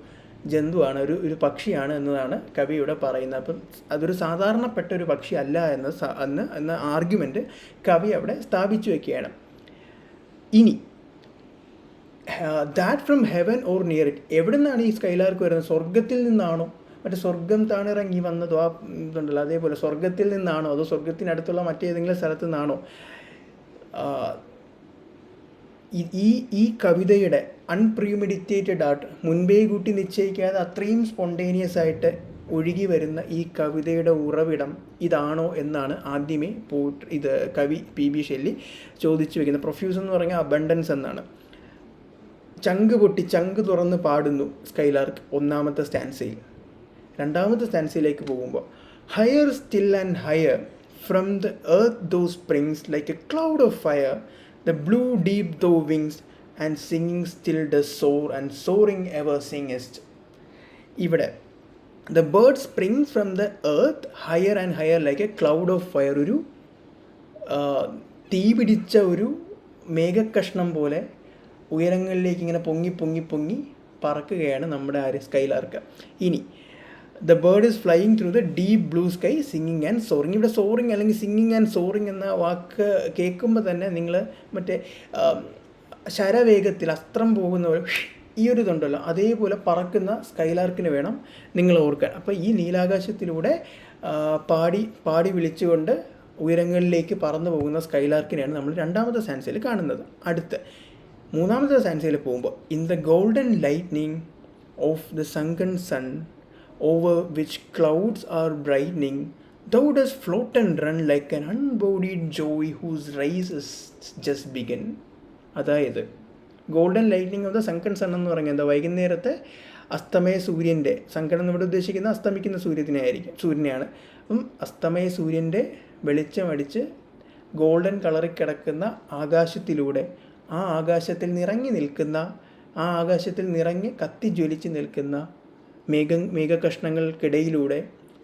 ജന്തുവാണ്, ഒരു പക്ഷിയാണ് എന്നതാണ് കവി ഇവിടെ പറയുന്നത്. അപ്പം അതൊരു സാധാരണപ്പെട്ട ഒരു പക്ഷി അല്ല എന്ന ആർഗ്യുമെൻറ്റ് കവി അവിടെ സ്ഥാപിച്ചു വയ്ക്കുകയാണ്. ഇനി that from heaven or near it, എവിടെ നിന്നാണ് ഈ സ്കൈലാർക്ക് വരുന്നത്? സ്വർഗത്തിൽ നിന്നാണോ? മറ്റേ സ്വർഗം താണിറങ്ങി വന്നതോ ആ ഇതുണ്ടല്ലോ, അതേപോലെ സ്വർഗത്തിൽ നിന്നാണോ അതോ സ്വർഗത്തിനടുത്തുള്ള മറ്റേതെങ്കിലും സ്ഥലത്തു നിന്നാണോ? ഈ കവിതയുടെ അൺപ്രീമെഡിറ്റേറ്റഡ് ആർട്ട്, മുൻപേ കൂട്ടി നിശ്ചയിക്കാതെ അത്രയും സ്പോണ്ടേനിയസ് ആയിട്ട് ഒഴുകി വരുന്ന ഈ കവിതയുടെ ഉറവിടം ഇതാണോ എന്നാണ് ആദ്യമേ കവി PB ഷെല്ലി ചോദിച്ചു വയ്ക്കുന്നത്. പ്രൊഫ്യൂസ് എന്ന് പറഞ്ഞാൽ അബണ്ടൻസ് എന്നാണ്. ചങ്ക് തുറന്ന് പാടുന്നു സ്കൈലാർക്ക് 1ാമത്തെ സ്റ്റാൻസയിൽ. 2ാമത്തെ സ്റ്റാൻസയിലേക്ക് പോകുമ്പോൾ higher still and higher from the earth thou springs like a cloud of fire, the blue deep thou wings and singing still does soar and soaring ever singest. ഇവിടെ the bird springs from the earth higher and higher like a cloud of fire, ഒരു തീ പിടിച്ച ഒരു മേഘക്കഷ്ണം പോലെ ഉയരങ്ങളിലേക്ക് ഇങ്ങനെ പൊങ്ങി പറക്കുകയാണ് നമ്മുടെ സ്കൈലാർക്ക്. ഇനി the bird is flying through the deep blue sky singing and soaring. ഇവിടെ സോറിങ് അല്ലെങ്കിൽ സിംഗിങ് ആൻഡ് സോറിങ് എന്ന വാക്ക് കേൾക്കുമ്പോൾ തന്നെ നിങ്ങൾ മറ്റേ ശരവേഗത്തിൽ അസ്ത്രം പോകുന്ന പോലെ ഈ ഒരു ഇതുണ്ടല്ലോ, അതേപോലെ പറക്കുന്ന സ്കൈലാർക്കിന് വേണം നിങ്ങൾ ഓർക്കാൻ. അപ്പോൾ ഈ നീലാകാശത്തിലൂടെ പാടി വിളിച്ചുകൊണ്ട് ഉയരങ്ങളിലേക്ക് പറന്നു പോകുന്ന സ്കൈലാർക്കിനെയാണ് നമ്മൾ 2ാമത്തെ സ്റ്റാൻസയിൽ കാണുന്നത്. അടുത്ത 3ാമത്തെ സ്റ്റാൻസയിൽ പോകുമ്പോൾ in the golden lightning of the sunken sun over which clouds are brightening, thou dost float and run like an unbodied joy whose rise is just begin. അതായത് golden lightning of the sunken sun എന്ന് പറഞ്ഞാൽ എന്താ? വൈകുന്നേരത്തെ അസ്തമയ സൂര്യൻ്റെ, സങ്കടം നമ്മുടെ ഉദ്ദേശിക്കുന്ന അസ്തമിക്കുന്ന സൂര്യനെയാണ്. അപ്പം അസ്തമയ സൂര്യൻ്റെ വെളിച്ചമടിച്ച് ഗോൾഡൻ കളറിൽ കിടക്കുന്ന ആകാശത്തിലൂടെ ആ ആകാശത്തിൽ നിറഞ്ഞ് കത്തിജ്വലിച്ച് നിൽക്കുന്ന മേഘകഷ്ണങ്ങൾക്കിടയിലൂടെ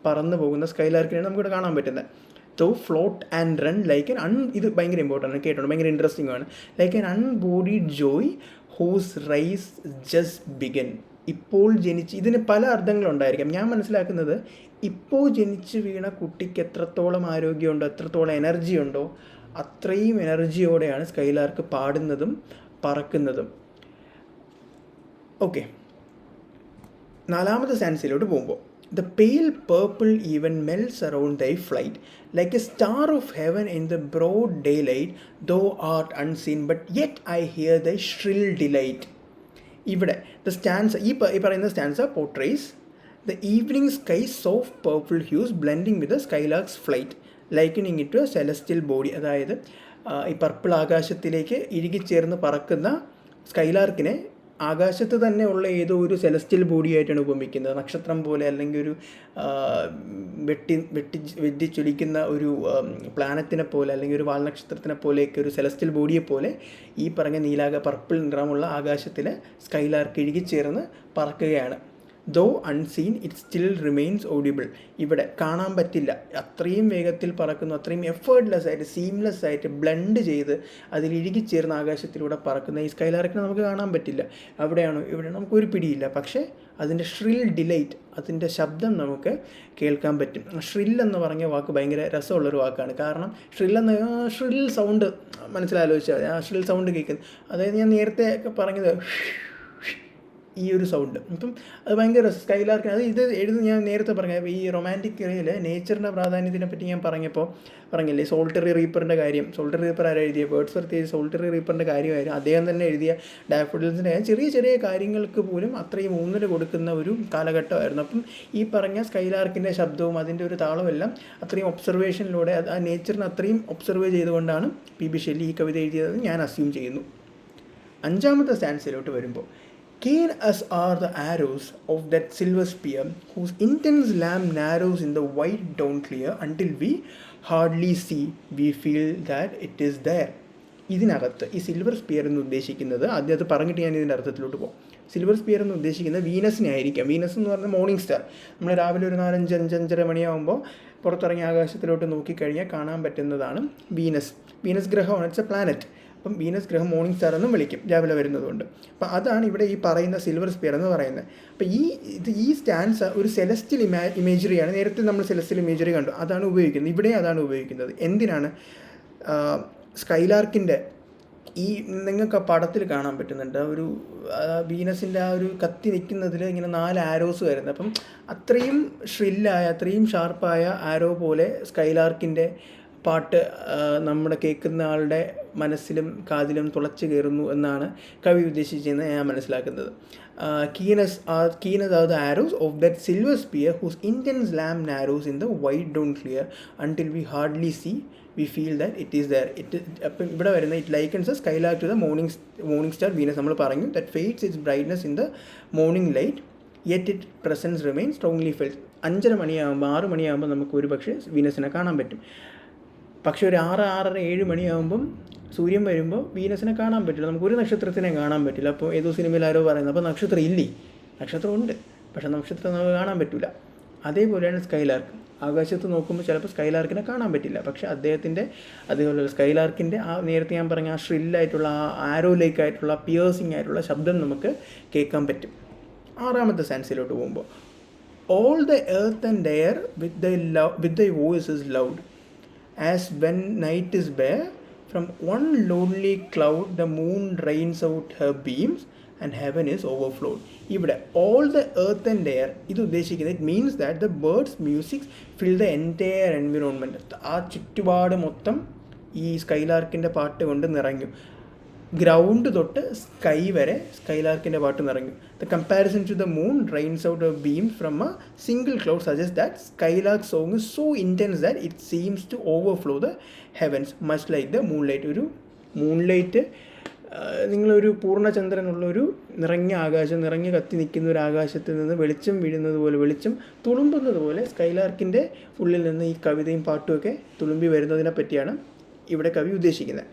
പറന്നു പോകുന്ന സ്കൈലാർക്കിനെയാണ് നമുക്കിവിടെ കാണാൻ പറ്റുന്നത്. So float and run like ഇത് ഭയങ്കര ഇമ്പോർട്ടൻ്റ് ആണ്, കേട്ടോ, ഭയങ്കര ഇൻട്രസ്റ്റിംഗ് ആണ്. Like an unbodied joy whose rise just begun. ഇപ്പോൾ ഇതിന് പല അർത്ഥങ്ങളുണ്ടായിരിക്കാം. ഞാൻ മനസ്സിലാക്കുന്നത് ഇപ്പോൾ ജനിച്ച് വീണ കുട്ടിക്ക് എത്രത്തോളം ആരോഗ്യമുണ്ടോ, എത്രത്തോളം എനർജി ഉണ്ടോ, അത്രയും എനർജിയോടെയാണ് സ്കൈലാർക്ക് പാടുന്നതും പറക്കുന്നതും. ഓക്കെ, 4ാമത്തെ സ്റ്റാൻസിലോട്ട് പോകുമ്പോൾ the pale purple even melts around thy flight like a star of heaven in the broad daylight, thou art unseen but yet I hear thy shrill delight. ഇവിടെ ദ സ്റ്റാൻസ് ഈ പറയുന്ന stanza portrays the evening sky soft purple hues blending with skylark's flight likening it to a celestial body. അതായത് ഈ purple ആകാശത്തിലേക്ക് ഇഴുകിച്ചേർന്ന് പറക്കുന്ന സ്കൈലാർക്കിനെ ആകാശത്ത് തന്നെ ഉള്ള ഏതോ ഒരു സെലസ്റ്റിയൽ ബോഡിയായിട്ടാണ് ഉപമിക്കുന്നത്. നക്ഷത്രം പോലെ അല്ലെങ്കിൽ ഒരു വെട്ടിച്ചൊലിക്കുന്ന ഒരു പ്ലാനറ്റിനെ പോലെ അല്ലെങ്കിൽ ഒരു വാൽനക്ഷത്രത്തിനെ പോലെയൊക്കെ ഒരു സെലസ്റ്റിയൽ ബോഡിയെ പോലെ ഈ പറഞ്ഞ പർപ്പിൾ നിറമുള്ള ആകാശത്തിൽ സ്കൈലാർക്ക് ഇഴുകിച്ചേർന്ന് പറക്കുകയാണ്. Though unseen it still remains audible. ഇവിടെ കാണാൻ പറ്റില്ല, അത്രയും വേഗത്തിൽ പറക്കുന്നു, അത്രയും എഫേർട്ട്ലെസ് ആയിട്ട് സീംലെസ് ആയിട്ട് ബ്ലെൻഡ് ചെയ്ത് അതിൽ ഇഴുകിച്ചേർന്ന ആകാശത്തിലൂടെ പറക്കുന്ന ഈ സ്കൈലാർക്കിനെ നമുക്ക് കാണാൻ പറ്റില്ല. അവിടെയാണോ ഇവിടെ നമുക്കൊരു പിടിയില്ല. പക്ഷേ അതിൻ്റെ ഷ്രിൽ ഡിലൈറ്റ്, അതിൻ്റെ ശബ്ദം നമുക്ക് കേൾക്കാൻ പറ്റും. ഷ്രിൽ എന്ന് പറഞ്ഞ വാക്ക് ഭയങ്കര രസമുള്ളൊരു വാക്കാണ്. കാരണം ഷ്രിൽ സൗണ്ട് മനസ്സിലാലോചിച്ചാൽ ആ ഷ്രിൽ സൗണ്ട് കേൾക്കുന്നത്, അതായത് ഞാൻ നേരത്തെ പറഞ്ഞത് ഈ ഒരു സൗണ്ട്. അപ്പം അത് ഭയങ്കര സ്കൈലാർക്കിന് അത് ഞാൻ നേരത്തെ പറഞ്ഞ ഈ റൊമാൻറ്റിക് ഏരിയയിൽ നേച്ചറിൻ്റെ പ്രാധാന്യത്തിനെ പറ്റി ഞാൻ പറഞ്ഞില്ലേ, സോൾട്ടറി റീപ്പറിൻ്റെ കാര്യം. സോൾട്ടറി റീപ്പർ ആരാ എഴുതിയ? വേർഡ്സ്വർത്ത് എഴുതിയ സോൾട്ടറി റീപ്പറിൻ്റെ കാര്യമായിരുന്നു. അദ്ദേഹം തന്നെ എഴുതിയ ഡാഫോഡിൽസിൻ്റെ ചെറിയ ചെറിയ കാര്യങ്ങൾക്ക് പോലും അത്രയും ഊന്നൽ കൊടുക്കുന്ന ഒരു കാലഘട്ടമായിരുന്നു. അപ്പം ഈ പറഞ്ഞ സ്കൈലാർക്കിൻ്റെ ശബ്ദവും അതിൻ്റെ ഒരു താളമെല്ലാം അത്രയും ഒബ്സർവേഷനിലൂടെ ആ നേച്ചറിനെ അത്രയും ഒബ്സർവ് ചെയ്തുകൊണ്ടാണ് പി ഷെല്ലി ഈ കവിത എഴുതിയതെന്ന് ഞാൻ അസ്യൂം ചെയ്യുന്നു. 5ാമത്തെ സ്റ്റാൻസിലോട്ട് വരുമ്പോൾ, keen as are the arrows of that silver spear, whose intense lamp narrows in the white dawn clear, until we hardly see, we feel that it is there. ഇതിനകത്ത് ഈ silver sphere എന്ന് ഉദ്ദേശിക്കുന്നത്, ആദ്യം അത് പറഞ്ഞിട്ട് ഞാൻ ഇതിൻ്റെ അർത്ഥത്തിലോട്ട് പോകും. സിൽവർ സ്പിയർ എന്ന് ഉദ്ദേശിക്കുന്നത് വീനസിനെ ആയിരിക്കാം. വീനസ് എന്ന് പറഞ്ഞാൽ മോർണിംഗ് സ്റ്റാർ. നമ്മൾ രാവിലെ ഒരു 4-5 മണിയാകുമ്പോൾ പുറത്തിറങ്ങിയ ആകാശത്തിലോട്ട് നോക്കിക്കഴിഞ്ഞാൽ കാണാൻ പറ്റുന്നതാണ് വീനസ്. വീനസ് ഗ്രഹമാണ്, ഇറ്റ്സ് എ പ്ലാനറ്റ്. അപ്പം വീനസ് ഗ്രഹം മോർണിംഗ് സ്റ്റാർ എന്നും വിളിക്കും രാവിലെ വരുന്നതുകൊണ്ട്. അപ്പം അതാണ് ഇവിടെ ഈ പറയുന്ന സിൽവർ സ്പിയർ എന്ന് പറയുന്നത്. അപ്പം ഈ സ്റ്റാൻസ് ഒരു സെലസ്റ്റിയൽ ഇമേജറിയാണ്. നേരത്തെ നമ്മൾ സെലസ്റ്റിയൽ ഇമേജറി കണ്ടു, അതാണ് ഉപയോഗിക്കുന്നത്. ഇവിടെ അതാണ് ഉപയോഗിക്കുന്നത്. എന്തിനാണ്? സ്കൈലാർക്കിൻ്റെ ഈ നിങ്ങൾക്ക് ആ പടത്തിൽ കാണാൻ പറ്റുന്നുണ്ട്, ഒരു വീനസിൻ്റെ ആ ഒരു കത്തി നിൽക്കുന്നതിൽ ഇങ്ങനെ 4 ആരോസ് വരുന്നത്. അപ്പം അത്രയും ഷ്രില്ലായ അത്രയും ഷാർപ്പായ ആരോ പോലെ സ്കൈലാർക്കിൻ്റെ പാട്ട് നമ്മുടെ കേൾക്കുന്ന ആളുടെ മനസ്സിലും കാതിലും തുളച്ചു കയറുന്നു എന്നാണ് കവി ഉദ്ദേശിച്ചതെന്ന് ഞാൻ മനസ്സിലാക്കുന്നത്. Keen as are the arrows of that silver sphere whose intense lamp narrows in the white dawn clear until we hardly see we feel that it is there. അപ്പം ഇവിടെ വരുന്ന it likens skylark to the morning star Venus. നമ്മൾ പറഞ്ഞു that fades its brightness in the morning light yet it presence remain strongly felt. 6 മണിയാകുമ്പോൾ നമുക്ക് ഒരു പക്ഷേ വീനസിനെ കാണാൻ പറ്റും. പക്ഷേ ഒരു 6-7 മണിയാകുമ്പം സൂര്യൻ വരുമ്പോൾ വീനസിനെ കാണാൻ പറ്റില്ല, നമുക്കൊരു നക്ഷത്രത്തിനെ കാണാൻ പറ്റില്ല. അപ്പോൾ ഏതോ സിനിമയിൽ ആരോ പറയുന്നത്, അപ്പോൾ നക്ഷത്രം ഇല്ലേ? നക്ഷത്രം ഉണ്ട്, പക്ഷേ നക്ഷത്രം നമുക്ക് കാണാൻ പറ്റില്ല. അതേപോലെയാണ് സ്കൈലാർക്ക്. ആകാശത്ത് നോക്കുമ്പോൾ ചിലപ്പോൾ സ്കൈലാർക്കിനെ കാണാൻ പറ്റില്ല, പക്ഷേ അതേപോലെ സ്കൈലാർക്കിൻ്റെ ആ നേരത്തെ ഞാൻ പറഞ്ഞ ആ ഷ്രില്ലായിട്ടുള്ള ആ ആരോ ലേക്കായിട്ടുള്ള പിയേഴ്സിംഗ് ആയിട്ടുള്ള ശബ്ദം നമുക്ക് കേൾക്കാൻ പറ്റും. 6ാമത്തെ സെൻസിലോട്ട് പോകുമ്പോൾ, all the earth and air with the voice is loud as when night is bare, from one lonely cloud the moon rains out her beams and heaven is overflowed. ഇവിടെ all the earth and air ഇത് ഉദ്ദേശിക്കുന്നത്, it means that the birds music fill the entire environment. ആ ചുറ്റുപാട് മൊത്തം ഈ സ്കൈലാർക്കിൻ്റെ പാട്ട് കൊണ്ട് നിറഞ്ഞു. ഗ്രൗണ്ട് തൊട്ട് സ്കൈ വരെ സ്കൈലാർക്കിൻ്റെ പാട്ട് നിറഞ്ഞു. The comparison to the moon rains out a beam from a single cloud suggest that skylark song is so intense that it seems to overflow the heavens much like the moonlight. ഒരു moonlight, നിങ്ങളൊരു പൂർണ്ണചന്ദ്രനുള്ളൊരു നിറഞ്ഞ ആകാശം, നിറഞ്ഞ് കത്തി നിൽക്കുന്ന ഒരു ആകാശത്തിൽ നിന്ന് വെളിച്ചം വീഴുന്നത് പോലെ, വെളിച്ചം തുളുമ്പുന്നത് പോലെ സ്കൈലാർക്കിൻ്റെ ഉള്ളിൽ നിന്ന് ഈ കവിതയും പാട്ടുമൊക്കെ തുളുമ്പി വരുന്നതിനെ പറ്റിയാണ് ഇവിടെ കവി ഉദ്ദേശിക്കുന്നത്.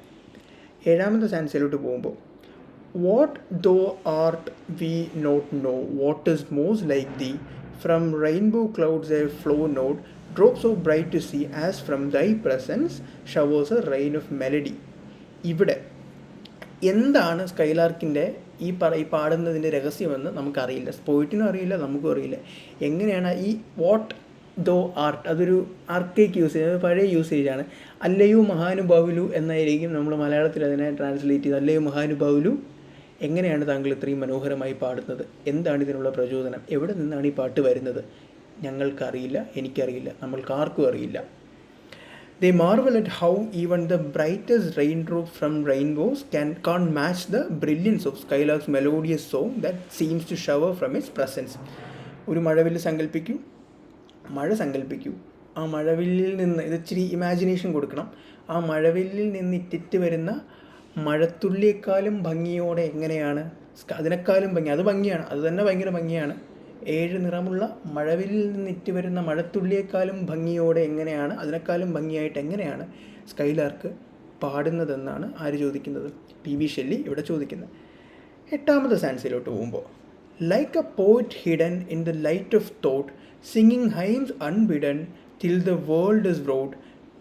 7ാമത്തെ സ്റ്റാൻസിലോട്ട് പോകുമ്പോൾ, what thou art we not know what is most like thee from rainbow clouds a flow not drop so bright to see as from thy presence showers a rain of melody. ഇവിടെ എന്താണ് സ്കൈലാർക്കിൻ്റെ ഈ പാടുന്നതിൻ്റെ രഹസ്യമെന്ന് നമുക്കറിയില്ല. പോയിട്ടിനും അറിയില്ല, നമുക്കും അറിയില്ല. എങ്ങനെയാണ് ഈ what thou art, അതൊരു ആർക്കൈക്ക് യൂസേജ്, പഴയ യൂസേജാണ്. അല്ലയോ മഹാനുഭാവുലു എന്നായിരിക്കും നമ്മൾ മലയാളത്തിൽ അതിനെ ട്രാൻസ്ലേറ്റ് ചെയ്ത്. അല്ലയോ മഹാനുഭാവുലു, എങ്ങനെയാണ് താങ്കൾ ഇത്രയും മനോഹരമായി പാടുന്നത്? എന്താണ് ഇതിനുള്ള പ്രചോദനം? എവിടെ നിന്നാണ് ഈ പാട്ട് വരുന്നത്? ഞങ്ങൾക്കറിയില്ല, എനിക്കറിയില്ല, നമ്മൾക്കാർക്കും അറിയില്ല. They marvel at how even the brightest raindrop from rainbows can't match the brilliance of Skylark's melodious song that seems to shower from its presence. ഒരു മഴവില്ല് സങ്കല്പിക്കൂ, മഴ സങ്കല്പിക്കൂ. ആ മഴവില്ലിൽ നിന്ന് ഇച്ചിരി ഇമാജിനേഷൻ കൊടുക്കണം. ആ മഴവില്ലിൽ നിന്ന് ഇറ്റിറ്റ് വരുന്ന മഴത്തുള്ളിയേക്കാളും ഭംഗിയോടെ എങ്ങനെയാണ്, അതിനേക്കാളും ഭംഗി, അത് ഭംഗിയാണ്, അത് തന്നെ ഭയങ്കര ഭംഗിയാണ്. 7 നിറമുള്ള മഴവില്ലിൽ നിന്നിറ്റ് വരുന്ന മഴത്തുള്ളിയേക്കാളും ഭംഗിയോടെ എങ്ങനെയാണ്, അതിനേക്കാളും ഭംഗിയായിട്ട് എങ്ങനെയാണ് സ്കൈലാർക്ക് പാടുന്നതെന്നാണ് ആര് ചോദിക്കുന്നത്? PB ഷെല്ലി ഇവിടെ ചോദിക്കുന്നത്. 8ാമത്തെ സ്റ്റാൻസയിലോട്ട് പോകുമ്പോൾ, like a poet hidden in the light of thought, singing hymns unbidden till the world is brought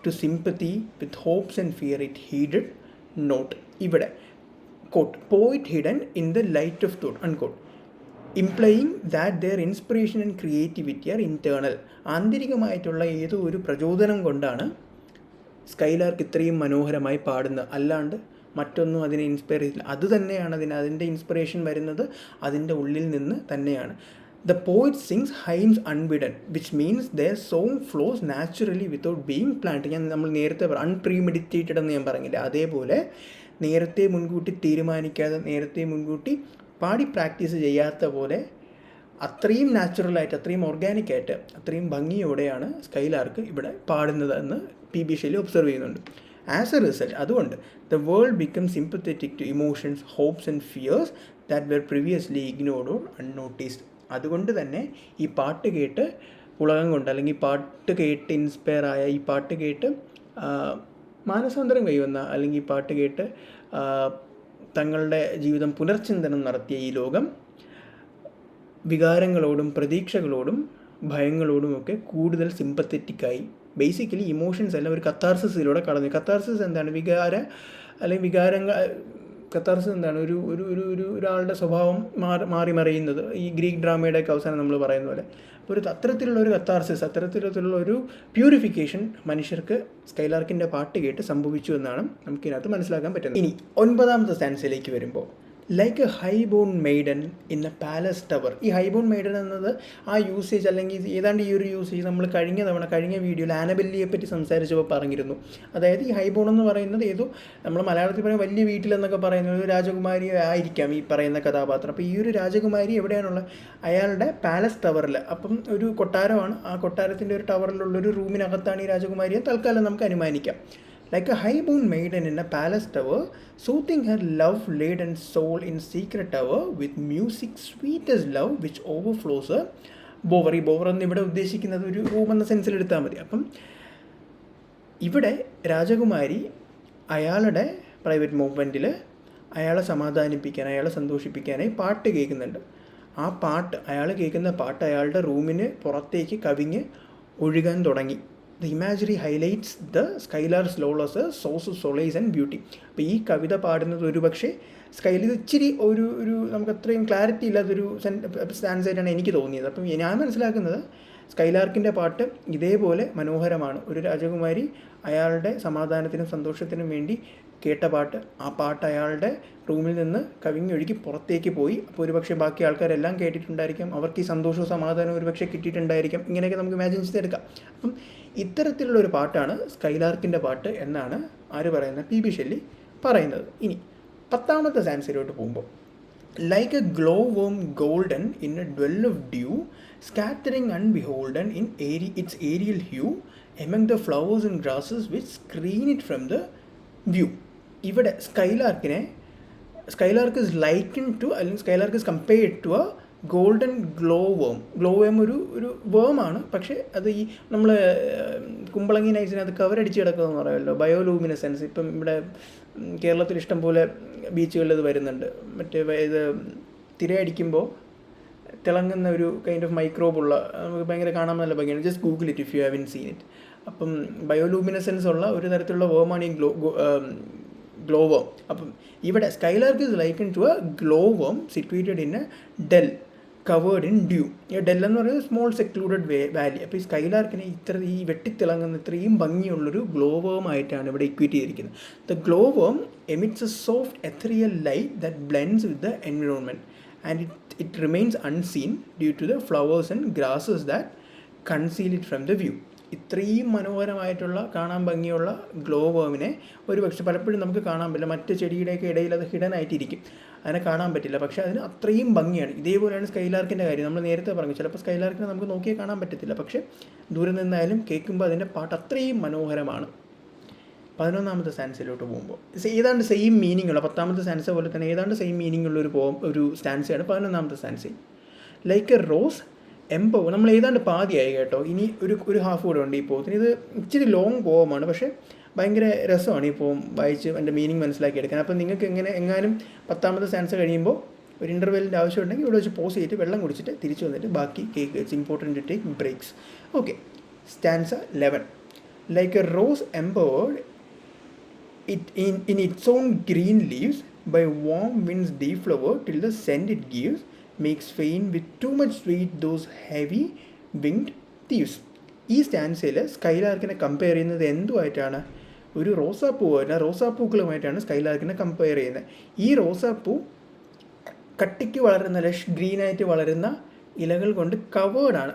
to sympathy with hopes and fear it heeded not. ഇവിടെ quote, poet hidden in the light of thought, unquote, implying that their inspiration and creativity are internal. ആന്തരികമായിട്ടുള്ള ഏതോ ഒരു പ്രചോദനം കൊണ്ടാണ് skylark ഇത്രയും മനോഹരമായി പാടുന്നത്, അല്ലാണ്ട് മറ്റൊന്നും അതിനെ ഇൻസ്പയർ ചെയ്തില്ല. അത് തന്നെയാണ് അതിൻ്റെ ഇൻസ്പിറേഷൻ വരുന്നത് അതിൻ്റെ ഉള്ളിൽ നിന്ന് തന്നെയാണ്. The poet sings hymns unbidden, which means their song flows naturally without being planned. നമ്മൾ നേരത്തെ അൺപ്രീമെഡിറ്റേറ്റഡ് എന്ന് ഞാൻ പറഞ്ഞില്ല, അതേപോലെ നേരത്തെ മുൻകൂട്ടി തീരുമാനിക്കാതെ, നേരത്തെ മുൻകൂട്ടി പാടി പ്രാക്ടീസ് ചെയ്യാത്ത പോലെ അത്രയും നാച്ചുറലായിട്ട്, അത്രയും ഓർഗാനിക്കായിട്ട്, അത്രയും ഭംഗിയോടെയാണ് സ്കൈലാർക്ക് ഇവിടെ പാടുന്നത് എന്ന് PB ഷെല്ലി ഒബ്സർവ് ചെയ്യുന്നുണ്ട്. ആസ് എ റിസൾട്ട്, അതുകൊണ്ട് the world becomes sympathetic to emotions, hopes and fears that were previously ignored or unnoticed. അതുകൊണ്ട് തന്നെ ഈ പാട്ട് കേട്ട് പുളകം കൊണ്ട്, അല്ലെങ്കിൽ പാട്ട് കേട്ട് ഇൻസ്പയർ ആയ, ഈ പാട്ട് കേട്ട് മാനസാന്തരം കൈവന്ന, അല്ലെങ്കിൽ ഈ പാട്ട് കേട്ട് തങ്ങളുടെ ജീവിതം പുനർചിന്തനം നടത്തിയ ഈ ലോകം വികാരങ്ങളോടും പ്രതീക്ഷകളോടും ഭയങ്ങളോടുമൊക്കെ കൂടുതൽ സിമ്പത്തറ്റിക്കായി. ബേസിക്കലി ഇമോഷൻസ് എല്ലാം ഒരു കത്താർസിസിലൂടെ കടന്നു. കത്താർസിസ് എന്താണ്? വികാരങ്ങൾ. കത്താർസിസ് എന്താണ്? ഒരാളുടെ സ്വഭാവം മാറി മറിയുന്നത്. ഈ ഗ്രീക്ക് ഡ്രാമയുടെയൊക്കെ അവസാനം നമ്മൾ പറയുന്ന പോലെ ഒരു അത്തരത്തിലുള്ള ഒരു കത്താർസിസ്, അത്തരത്തിലുള്ള ഒരു പ്യൂരിഫിക്കേഷൻ മനുഷ്യർക്ക് സ്കൈലാർക്കിൻ്റെ പാട്ട് കേട്ട് സംഭവിച്ചു എന്നാണ് നമുക്കിതിനകത്ത് മനസ്സിലാക്കാൻ പറ്റുന്നത്. ഇനി 9ാമത്തെ സ്റ്റാൻസിലേക്ക് വരുമ്പോൾ, like a high born maiden in a palace tower. ഈ ഹൈ ബോൺ മെയ്ഡൻ എന്നത് ആ യൂസേജ്, അല്ലെങ്കിൽ ഏതാണ്ട് ഈ ഒരു യൂസേജ് നമ്മൾ കഴിഞ്ഞ വീഡിയോയിൽ ആനബെല്ലിയെ പറ്റി സംസാരിച്ചപ്പോൾ പറഞ്ഞിരുന്നു. അതായത് ഈ ഹൈ ബോൺ എന്ന് പറയുന്നത് ഏതോ നമ്മൾ മലയാളത്തിൽ പറയുന്ന വലിയ വീട്ടിലെന്നൊക്കെ പറയുന്നത് ഒരു രാജകുമാരി ആയിരിക്കാം ഈ പറയുന്ന കഥാപാത്രം. അപ്പോൾ ഈ ഒരു രാജകുമാരി എവിടെയാണുള്ളത്? അയാളുടെ പാലസ് ടവറിൽ. അപ്പം ഒരു കൊട്ടാരമാണ്, ആ കൊട്ടാരത്തിൻ്റെ ഒരു ടവറിലുള്ളൊരു റൂമിനകത്താണ് ഈ രാജകുമാരിയെ തൽക്കാലം നമുക്ക് അനുമാനിക്കാം. Like a high-born maiden in a palace tower, soothing her love-laden soul in secret tower with music sweet as love which overflows a bower. ഈ ബോവർ എന്ന് ഇവിടെ ഉദ്ദേശിക്കുന്നത് ഒരു റൂം എന്ന സെൻസിൽ എടുത്താൽ മതി. അപ്പം ഇവിടെ രാജകുമാരി അയാളുടെ പ്രൈവറ്റ് മൂവ്മെൻറ്റിൽ അയാളെ സമാധാനിപ്പിക്കാൻ, അയാളെ സന്തോഷിപ്പിക്കാനായി പാട്ട് കേൾക്കുന്നുണ്ട്. ആ പാട്ട്, അയാൾ കേൾക്കുന്ന പാട്ട് അയാളുടെ റൂമിന് പുറത്തേക്ക് കവിഞ്ഞ് ഒഴുകാൻ തുടങ്ങി. The imagery highlights the Skylark's role as a source of solace and beauty. അപ്പോൾ ഈ കവിത പാടുന്നത് ഒരു പക്ഷേ ഇത് ഇച്ചിരി ഒരു നമുക്ക് അത്രയും ക്ലാരിറ്റി ഇല്ലാത്തൊരു സ്റ്റാൻസായിട്ടാണ് എനിക്ക് തോന്നിയത്. അപ്പം ഞാൻ മനസ്സിലാക്കുന്നത് സ്കൈലാർക്കിൻ്റെ പാട്ട് ഇതേപോലെ മനോഹരമാണ്. ഒരു രാജകുമാരി അയാളുടെ സമാധാനത്തിനും സന്തോഷത്തിനും വേണ്ടി കേട്ട പാട്ട്, ആ പാട്ട് അയാളുടെ റൂമിൽ നിന്ന് കവിഞ്ഞൊഴുകി പുറത്തേക്ക് പോയി. അപ്പോൾ ഒരുപക്ഷെ ബാക്കി ആൾക്കാരെല്ലാം കേട്ടിട്ടുണ്ടായിരിക്കാം, അവർക്ക് ഈ സന്തോഷവും സമാധാനവും ഒരുപക്ഷെ കിട്ടിയിട്ടുണ്ടായിരിക്കാം. ഇങ്ങനെയൊക്കെ നമുക്ക് ഇമാജിൻ ചെയ്തെടുക്കാം. അപ്പം ഇത്തരത്തിലുള്ളൊരു പാട്ടാണ് സ്കൈലാർക്കിൻ്റെ പാട്ട് എന്നാണ് ആര് പറയുന്നത്? PB ഷെല്ലി പറയുന്നത്. ഇനി 10ാമത്തെ സ്റ്റാൻസിലോട്ട് പോകുമ്പോൾ, like a glow worm golden in a dwell of dew, scattering unbeholden in its aerial hue among the flowers and grasses which screen it from the view. ഇവിടെ സ്കൈലാർക്ക് ഇസ് ലൈക്കൻ ടു, അല്ലെങ്കിൽ skylark is compared to a golden glow worm. ഒരു വേമാണ്, പക്ഷേ അത് ഈ നമ്മൾ കുമ്പളങ്ങി നൈസിനകത്ത് കവറടിച്ച് കിടക്കുന്നതെന്ന് പറയുമല്ലോ, bioluminescence. ഇപ്പം ഇവിടെ കേരളത്തിൽ ഇഷ്ടം പോലെ ബീച്ചുകളിൽ ഇത് വരുന്നുണ്ട്. മറ്റേ ഇത് തിരയടിക്കുമ്പോൾ തിളങ്ങുന്ന ഒരു കൈൻഡ് ഓഫ് മൈക്രോബുള്ള, നമുക്ക് ഭയങ്കര കാണാൻ നല്ല ഭംഗിയാണ്. Just Google it if you haven't seen it. അപ്പം ബയോലൂമിനസെൻസ് ഉള്ള ഒരു തരത്തിലുള്ള വേമാണ് ഈ ഗ്ലോ വേം. അപ്പം ഇവിടെ skylark is likened to a glow worm situated in a dell covered in dew. Dell എന്ന് പറയുന്നത് സ്മോൾ സെക്ലൂഡഡ് വാലി. അപ്പോൾ ഈ സ്കൈലാർക്കിനെ ഈ വെട്ടിത്തിളങ്ങുന്ന ഇത്രയും ഭംഗിയുള്ളൊരു ഗ്ലോ വേം ആയിട്ടാണ് ഇവിടെ ഇക്വേറ്റ് ചെയ്തിരിക്കുന്നത്. The glow worm emits a soft ethereal light that blends with the environment and it remains unseen due to the flowers and grasses that conceal it from the view. ഇത്രയും മനോഹരമായിട്ടുള്ള കാണാൻ ഭംഗിയുള്ള glow വേമിനെ ഒരു പക്ഷെ പലപ്പോഴും നമുക്ക് കാണാൻ പറ്റില്ല, മറ്റ് ചെടിയുടെയൊക്കെ ഇടയിൽ അത് ഹിഡൻ ആയിട്ടിരിക്കും, അതിനെ കാണാൻ പറ്റില്ല. പക്ഷേ അതിന് അത്രയും ഭംഗിയാണ്. ഇതേപോലെയാണ് സ്കൈലാർക്കിൻ്റെ കാര്യം. നമ്മൾ നേരത്തെ പറഞ്ഞു, ചിലപ്പോൾ സ്കൈലാർക്കിനെ നമുക്ക് നോക്കിയാൽ കാണാൻ പറ്റത്തില്ല, പക്ഷേ ദൂരെ നിന്നായാലും കേൾക്കുമ്പോൾ അതിൻ്റെ പാട്ട് അത്രയും മനോഹരമാണ്. 11ാമത്തെ സ്റ്റാൻസയിലോട്ട് പോകുമ്പോൾ ഏതാണ്ട് സെയിം മീനിങ് ഉള്ള 10ാമത്തെ സ്റ്റാൻസ പോലെ തന്നെ ഏതാണ്ട് സെയിം മീനിങ് ഉള്ള ഒരു സ്റ്റാൻസയാണ് 11ാമത്തെ സ്റ്റാൻസയിൽ. ലൈക്ക് എ റോസ് എംപോ, നമ്മൾ ഏതാണ്ട് പാതിയായി കേട്ടോ, ഇനി ഒരു ഹാഫ് കൂടെ ഉണ്ട് ഈ പോത്തിന്. ഇത് ഇച്ചിരി ലോങ് പോവമാണ്, പക്ഷേ ഭയങ്കര രസമാണ് ഈ പോം വായിച്ച് എൻ്റെ മീനിങ് മനസ്സിലാക്കിയെടുക്കാൻ. അപ്പോൾ നിങ്ങൾക്ക് എങ്ങാനും 10ാമത്തെ സ്റ്റാൻസ കഴിയുമ്പോൾ ഒരു ഇൻ്റർവെല്ലിൻ്റെ ആവശ്യം ഉണ്ടെങ്കിൽ ഇവിടെ വെച്ച് പോസ് ചെയ്തിട്ട് വെള്ളം കുടിച്ചിട്ട് തിരിച്ചു വന്നിട്ട് ബാക്കി കേക്ക്. It's important to take breaks. Okay, stanza 11. Like a rose embowered in its own green leaves by warm winds deflower till the scent it gives makes faint with too much sweet those heavy winged thieves. ഈ സ്റ്റാൻസയിൽ സ്കൈലാർക്കിനെ compare ചെയ്യുന്നത് എന്തുമായിട്ടാണ്? ഒരു റോസാപ്പൂക്കളുമായിട്ടാണ് സ്കൈലാർക്കിനെ compare ചെയ്യുന്നത്. ഈ റോസാപ്പൂ കട്ടിക്ക് വളരുന്ന Lush ഗ്രീനായിട്ട് വളരുന്ന ഇലകൾ കൊണ്ട് കവേർഡാണ്.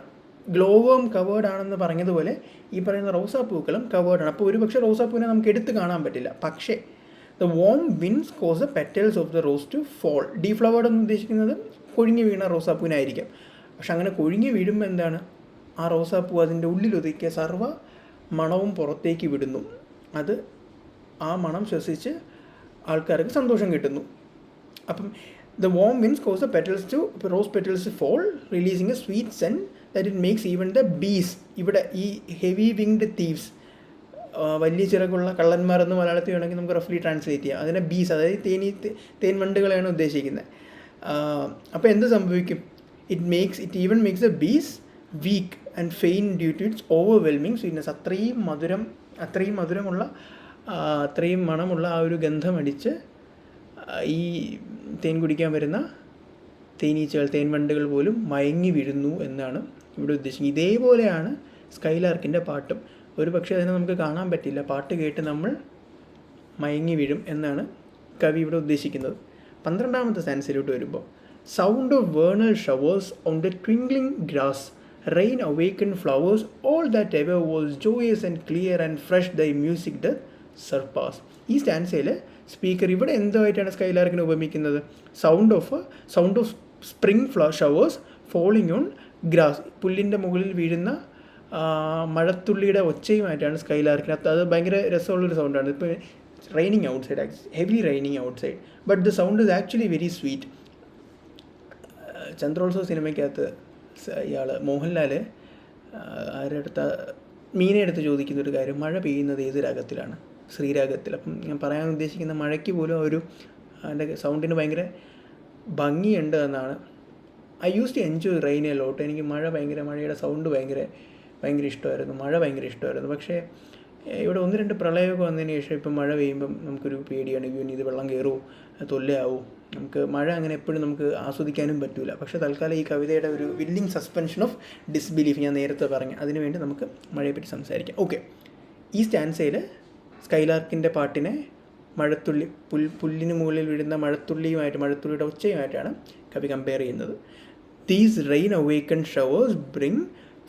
ഗ്ലോവേം കവേർഡാണെന്ന് പറഞ്ഞതുപോലെ ഈ പറയുന്ന റോസാപ്പൂക്കളും കവേർഡാണ്. അപ്പോൾ ഒരുപക്ഷെ റോസാപ്പൂവിനെ നമുക്ക് എടുത്ത് കാണാൻ പറ്റില്ല. പക്ഷേ the worm wins cause the petals of the rose to fall. Deflowered എന്ന് ഉദ്ദേശിക്കുന്നത് കൊഴിഞ്ഞു വീണ റോസാപ്പൂവിനായിരിക്കാം. പക്ഷെ അങ്ങനെ കൊഴിഞ്ഞു വീഴുമ്പോൾ എന്താണ്, ആ റോസാപ്പൂ അതിൻ്റെ ഉള്ളിലൊതുക്കിയ സർവ്വ മണവും പുറത്തേക്ക് വിടുന്നു. അത് ആ മണം ശ്വസിച്ച് ആൾക്കാർക്ക് സന്തോഷം കിട്ടുന്നു. അപ്പം the warm winds cause the rose petals to fall, releasing a sweet scent that it makes even the bees. ഇവിടെ ഈ ഹെവി വിങ്ഡ് തീവ്സ്, വലിയ ചിറകുള്ള കള്ളന്മാർ എന്ന് മലയാളത്തിൽ വേണമെങ്കിൽ നമുക്ക് റഫ്ലി ട്രാൻസ്ലേറ്റ് ചെയ്യാം. അതിനെ ബീസ്, അതായത് തേൻവണ്ടുകളെയാണ് ഉദ്ദേശിക്കുന്നത്. അപ്പോൾ എന്ത് സംഭവിക്കും? It even makes the bees weak and faint due to its overwhelming sweetness. അത്രയും മധുരമുള്ള അത്രയും മണമുള്ള ആ ഒരു ഗന്ധമടിച്ച് ഈ തേൻ കുടിക്കാൻ വരുന്ന തേനീച്ചകൾ, തേൻവണ്ടുകൾ പോലും മയങ്ങി വീഴുന്നു എന്നാണ് ഇവിടെ ഉദ്ദേശിക്കുന്നത്. ഇതേപോലെയാണ് സ്കൈലാർക്കിൻ്റെ പാട്ടും. ഒരു പക്ഷേ അതിനെ നമുക്ക് കാണാൻ പറ്റില്ല, പാട്ട് കേട്ട് നമ്മൾ മയങ്ങി വീഴും എന്നാണ് കവി ഇവിടെ ഉദ്ദേശിക്കുന്നത്. 12ാമത്തെ സ്റ്റാൻസയിലോട്ട് വരുമ്പോൾ sound of vernal showers on the twinkling grass rain awaken flowers all that ever was joyous and clear and fresh thy music the surpass. ഈ സ്റ്റാൻസയിൽ സ്പീക്കർ ഇവിടെ എന്തുമായിട്ടാണ് സ്കൈലാർക്കിനെ ഉപമിക്കുന്നത്? Sound of spring showers falling on grass, പുല്ലിൻ്റെ മുകളിൽ വീഴുന്ന മഴത്തുള്ളിയുടെ ഒച്ചയുമായിട്ടാണ് സ്കൈലാർക്കിന്. അത് ഭയങ്കര രസമുള്ളൊരു സൗണ്ടാണ്. ഇപ്പോൾ raining outside, heavy raining outside, but the sound is actually very sweet. Chandrotsava സിനിമയ്ക്കകത്ത് ഇയാൾ മോഹൻലാൽ മീനയെടുത്ത് ചോദിക്കുന്നൊരു കാര്യം, മഴ പെയ്യുന്നത് ഏത് രാഗത്തിലാണ്? ശ്രീരാഗത്തിൽ. അപ്പം ഞാൻ പറയാൻ ഉദ്ദേശിക്കുന്ന മഴയ്ക്ക് പോലും അതിൻ്റെ സൗണ്ടിന് ഭയങ്കര ഭംഗിയുണ്ട് എന്നാണ്. I use to enjoy rain a lot. എനിക്ക് മഴയുടെ സൗണ്ട് ഭയങ്കര ഇഷ്ടമായിരുന്നു, മഴ ഭയങ്കര ഇഷ്ടമായിരുന്നു. പക്ഷേ ഇവിടെ 1-2 പ്രളയമൊക്കെ വന്നതിന് ശേഷം ഇപ്പം മഴ പെയ്യുമ്പം നമുക്കൊരു പേടിയാണ്, ഇനി ഇത് വെള്ളം കയറുമോ, തൊല്ലയാവും. നമുക്ക് മഴ അങ്ങനെ എപ്പോഴും നമുക്ക് ആസ്വദിക്കാനും പറ്റില്ല. പക്ഷേ തൽക്കാലം ഈ കവിതയുടെ ഒരു വില്ലിങ് സസ്പെൻഷൻ ഓഫ് ഡിസ്ബിലീഫ് ഞാൻ നേരത്തെ പറഞ്ഞു, അതിനുവേണ്ടി നമുക്ക് മഴയെപ്പറ്റി സംസാരിക്കാം. ഓക്കെ, ഈ സ്റ്റാൻസയിൽ സ്കൈലാർക്കിൻ്റെ പാട്ടിനെ മഴത്തുള്ളി, പുല്ലിന് മുകളിൽ വീഴുന്ന മഴത്തുള്ളിയുടെ ഒച്ചയുമായിട്ടാണ് കവി കമ്പയർ ചെയ്യുന്നത്. These rain awaken showers bring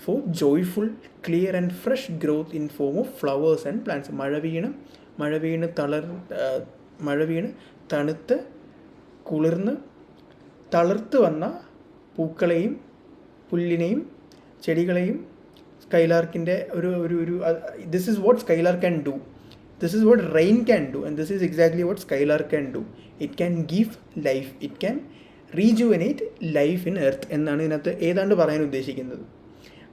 for joyful clear and fresh growth in form of flowers and plants. മഴ വീണ് തണുത്ത് കുളിർന്ന് തളിർത്ത് വന്ന പൂക്കളെയും പുല്ലിനെയും ചെടികളെയും സ്കൈലാർക്കിൻ്റെ ഒരു this is what skylark can do. This is what rain can do, and this is exactly what Skylark can do. It can give life, it can rejuvenate life in earth എന്നാണ് ഇതിനകത്ത് ഏതാണ്ട് പറയാൻ ഉദ്ദേശിക്കുന്നത്.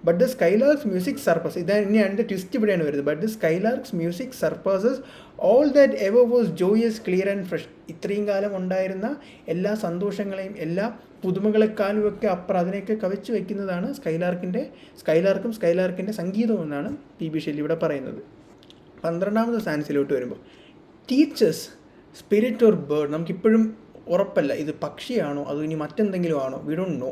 But the Skylark's music surpasses, ഇതാണ് the twist ഇവിടെയാണ് വരുന്നത്. But the Skylark's music surpasses all that ever was joyous, clear and fresh. ഇത്രയും കാലം ഉണ്ടായിരുന്ന എല്ലാ സന്തോഷങ്ങളെയും എല്ലാ പുതുമകളെക്കാളും ഒക്കെ അപ്പുറം അതിനെയൊക്കെ കവച്ചു വയ്ക്കുന്നതാണ് സ്കൈലാർക്കിൻ്റെ സംഗീതവും എന്നാണ് പി ബി ഷെല്ലി ഇവിടെ പറയുന്നത്. 12ാമത്തെ സ്റ്റാൻസിലോട്ട് വരുമ്പോൾ ടീച്ചേഴ്സ് സ്പിരിറ്റ് ഓർ ബേർഡ്, നമുക്കിപ്പോഴും ഉറപ്പല്ല ഇത് പക്ഷിയാണോ അതോ ഇനി മറ്റെന്തെങ്കിലും ആണോ, we don't know.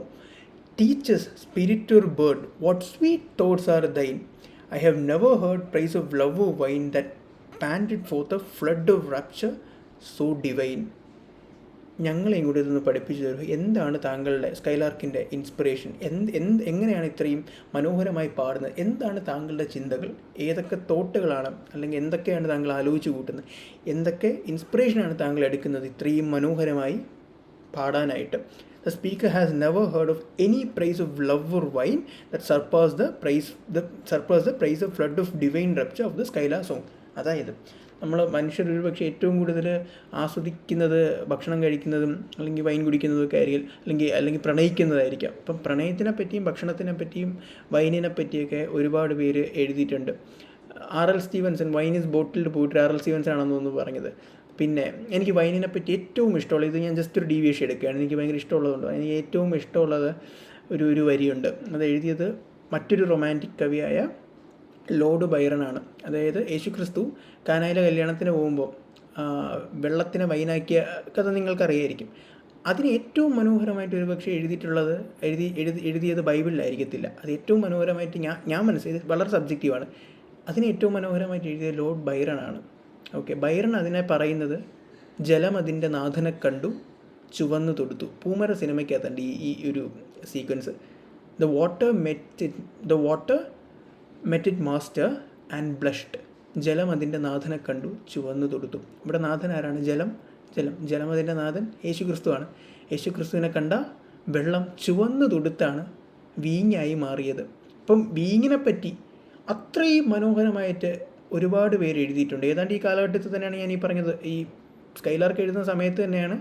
Teachers spirit or bird what sweet thoughts are thine. I have never heard praise of love or wine that panted forth a flood of rapture so divine. ഞങ്ങളെയും കൂടി ഇതൊന്ന് പഠിപ്പിച്ചു തരൂ. എന്താണ് താങ്കളുടെ സ്കൈലാർക്കിൻ്റെ ഇൻസ്പിറേഷൻ? എങ്ങനെയാണ് ഇത്രയും മനോഹരമായി പാടുന്നത്? എന്താണ് താങ്കളുടെ ചിന്തകൾ? ഏതൊക്കെ തോട്ടുകളാണ്, അല്ലെങ്കിൽ എന്തൊക്കെയാണ് താങ്കൾ ആലോചിച്ച് കൂട്ടുന്നത്? എന്തൊക്കെ ഇൻസ്പിറേഷനാണ് താങ്കൾ എടുക്കുന്നത് ഇത്രയും മനോഹരമായി പാടാനായിട്ട്? The speaker has never heard of any praise of love or wine that surpassed the praise of flood of divine rapture of the Skylark song. അതായത് നമ്മൾ മനുഷ്യർ ഒരു പക്ഷേ ഏറ്റവും കൂടുതൽ ആസ്വദിക്കുന്നത് ഭക്ഷണം കഴിക്കുന്നതും അല്ലെങ്കിൽ വൈൻ കുടിക്കുന്നതൊക്കെ ആയിരിക്കും, അല്ലെങ്കിൽ പ്രണയിക്കുന്നതായിരിക്കാം. അപ്പം പ്രണയത്തിനെ പറ്റിയും ഭക്ഷണത്തിനെ പറ്റിയും വൈനിനെ പറ്റിയൊക്കെ ഒരുപാട് പേര് എഴുതിയിട്ടുണ്ട്. R.L. Stephenson, wine is bottled പോയിട്ട് R.L. സ്റ്റീവൻസൺ ആണെന്ന് തോന്നുന്നു പറഞ്ഞത്. പിന്നെ എനിക്ക് വൈനിനെ പറ്റി ഏറ്റവും ഇഷ്ടമുള്ളത്, ഇത് ഞാൻ ജസ്റ്റ് ഒരു ഡീവിയേഷൻ എടുക്കുകയാണ്, എനിക്ക് ഭയങ്കര ഇഷ്ടമുള്ളതുകൊണ്ട് എനിക്ക് ഏറ്റവും ഇഷ്ടമുള്ളത് ഒരു വരിയുണ്ട്. അത് എഴുതിയത് മറ്റൊരു റൊമാൻറ്റിക് കവിയായ ലോർഡ് ബൈറനാണ്. അതായത് യേശുക്രിസ്തു കാനായിലെ കല്യാണത്തിന് പോകുമ്പോൾ വെള്ളത്തിനെ വൈനാക്കിയ കഥ നിങ്ങൾക്കറിയായിരിക്കും. അതിന് ഏറ്റവും മനോഹരമായിട്ട് ഒരു പക്ഷേ എഴുതിയത് ബൈബിളിലായിരിക്കത്തില്ല. അത് ഏറ്റവും മനോഹരമായിട്ട് ഞാൻ മനസ്സിലായത് വളരെ സബ്ജക്റ്റീവാണ്. അതിന് ഏറ്റവും മനോഹരമായിട്ട് എഴുതിയത് ലോർഡ് ബൈറനാണ്. ഓക്കെ, ബൈറൺ അതിനെ പറയുന്നത് ജലം അതിൻ്റെ നാഥനെ കണ്ടു ചുവന്നു തൊടുത്തു. പൂമര സിനിമയ്ക്കകത്തുണ്ട് ഈ ഒരു sequence. The water met it master and blushed. ജലം അതിൻ്റെ നാഥനെ കണ്ടു ചുവന്നു തൊടുത്തു. ഇവിടെ നാഥൻ ആരാണ്? ജലം അതിൻ്റെ നാഥൻ യേശുക്രിസ്തുവാണ്. യേശുക്രിസ്തുവിനെ കണ്ട വെള്ളം ചുവന്നു തൊടുത്താണ് വീഞ്ഞായി മാറിയത്. അപ്പം വീഞ്ഞിനെ പറ്റി അത്രയും മനോഹരമായിട്ട് ഒരുപാട് പേര് എഴുതിയിട്ടുണ്ട്. ഏതാണ്ട് ഈ കാലഘട്ടത്തിൽ തന്നെയാണ് ഞാൻ ഈ പറഞ്ഞത്. ഈ സ്കൈലാർക്ക് എഴുതുന്ന സമയത്ത് തന്നെയാണ്